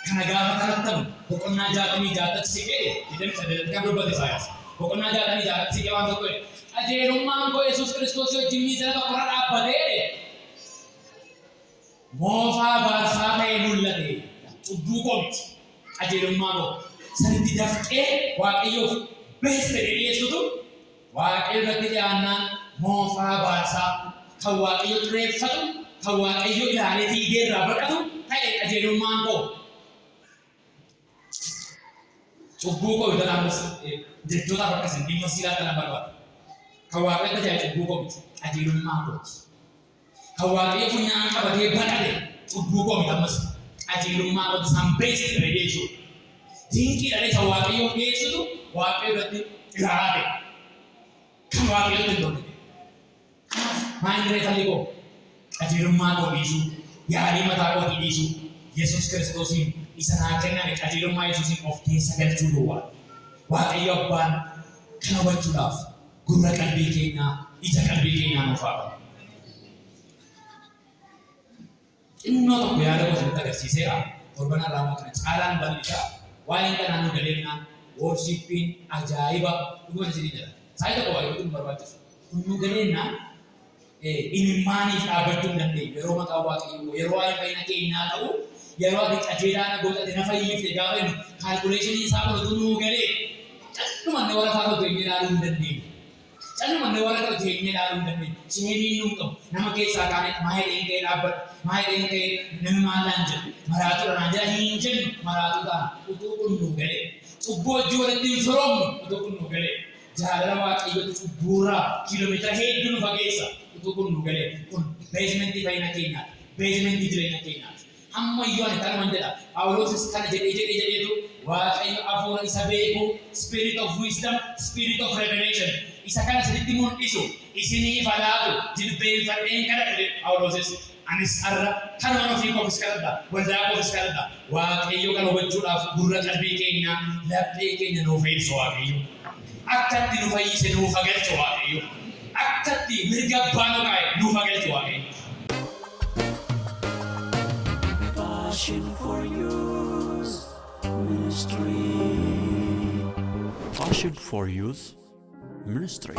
Kana gaafa kadhattamu boqonnaa 66 siqee jedhanii saddeetti kan dubbate Isaayaas. Boqonnaa 66 siqee waan tokko jedhe. Qajeelummaan koo Yesuus Kiristoos wajjin miizana tokko irra dhaabbatee moofaa baarsaa ta'ee mul'ate. Cubbuu koo miti. Qajeelummaa koo sanitti dafqee waaqayyoof beessa dhiyeessutu waaqayyo irratti dhiyaannaan moofaa baarsaa kan waaqayyo xureeffatu kan waaqayyo ilaalee fiigee irraa baqatu ta'e qajeelummaan koo. Cubbuu koo iddoo naannoo jechootaaf akkasii dhimma siilaa kana barbaada. Kan waaqayyo tajaajilu cubbuu koo miti qajeelummaa kooti. Kan waaqayyo funyaan qabatee baqate cubbuu koo miti ammas qajeelummaa kooti sanbeessi dhabee jechuudha. Dinqiidhaan isa waaqayyo dhiyeessitu waaqayyo irratti dhiraate kan waaqayyo itti hojjete. Maal irree falli koo qajeelummaa koo dhiisuu yaadii mataa kootii dhiisuu Yesuus Kiristoosiin isa naa kenname qajeelummaa Yesuusiin of keessa galchuu duwwaa. Waaqayyo abbaan kana hubachuudhaaf gurra qalbii keenyaa ija qalbii keenyaa nuuf haa qabu. Xinnoo tokko yaada gosa agarsiiseera. Torban irraa immoo kana caalaan bal'isaa. Waa'een kanaan nu galeennaan worshiippiin ajaa'iba dhuguma isinii jira. Saayii tokko waaqayyo kun barbaachisu. Kun nu galeennaan imimmaaniif dhaabbachuu hin dandeenyu. Yeroo maqaa waaqayyoo yeroo waa'ee fayyina keenyaa ta'u yeroo ati qajeelaan gootatti na fayyifte gaafa jennu kaalkuleeshinii isaa godhatu nuu galee callumanne warra isaa tokko hin ilaaluu hin dandeenyu. Caluma ne warra ta'u teenyee ilaaluu hin dandeenye. Sheemiin nuun qabu. Nama keessaa kaanee maayiliin ka'ee dhaabbatu. Maayiliin ka'ee namni maallaan jedhu. Maraatu dhanaan jira hin jennu maraatu ta'an utuu kun nu galee. Cubbuu hojii walitti hin soroomnu utuu kun nu galee. Jaalala waaqayyoo cubbuurraa kiiloomeetira hedduu nu fageessa utuu kun nu galee. Kun beezmentii fayyina keenyaati. Beezmentii jireenya keenyaati. Amma iyyuu ani kanuman jedha. Phaawulosis kana jedheetu waaqayyo hafuura isa beeku, spirit of wisdom, spirit of revelation. Isa kana sirriitti mul'isu isinii falaatu jilbeenfadheen kana jedhe Phaawulosis. Anis har'a kanuman ofii koofis kadhadha, waldaa koofis kadhadha. Waaqayyo kana hubachuudhaaf gurra qalbii keenya, laphee keenya nuuf eebsu waaqayyo. Akkatti nu fayyise nuuf agarsiisu waaqayyo. Akkatti mirga abbaa nu kaa'e nuuf agarsiisu waaqayyo. Passion for Youth Ministry. Passion for Youth Ministry.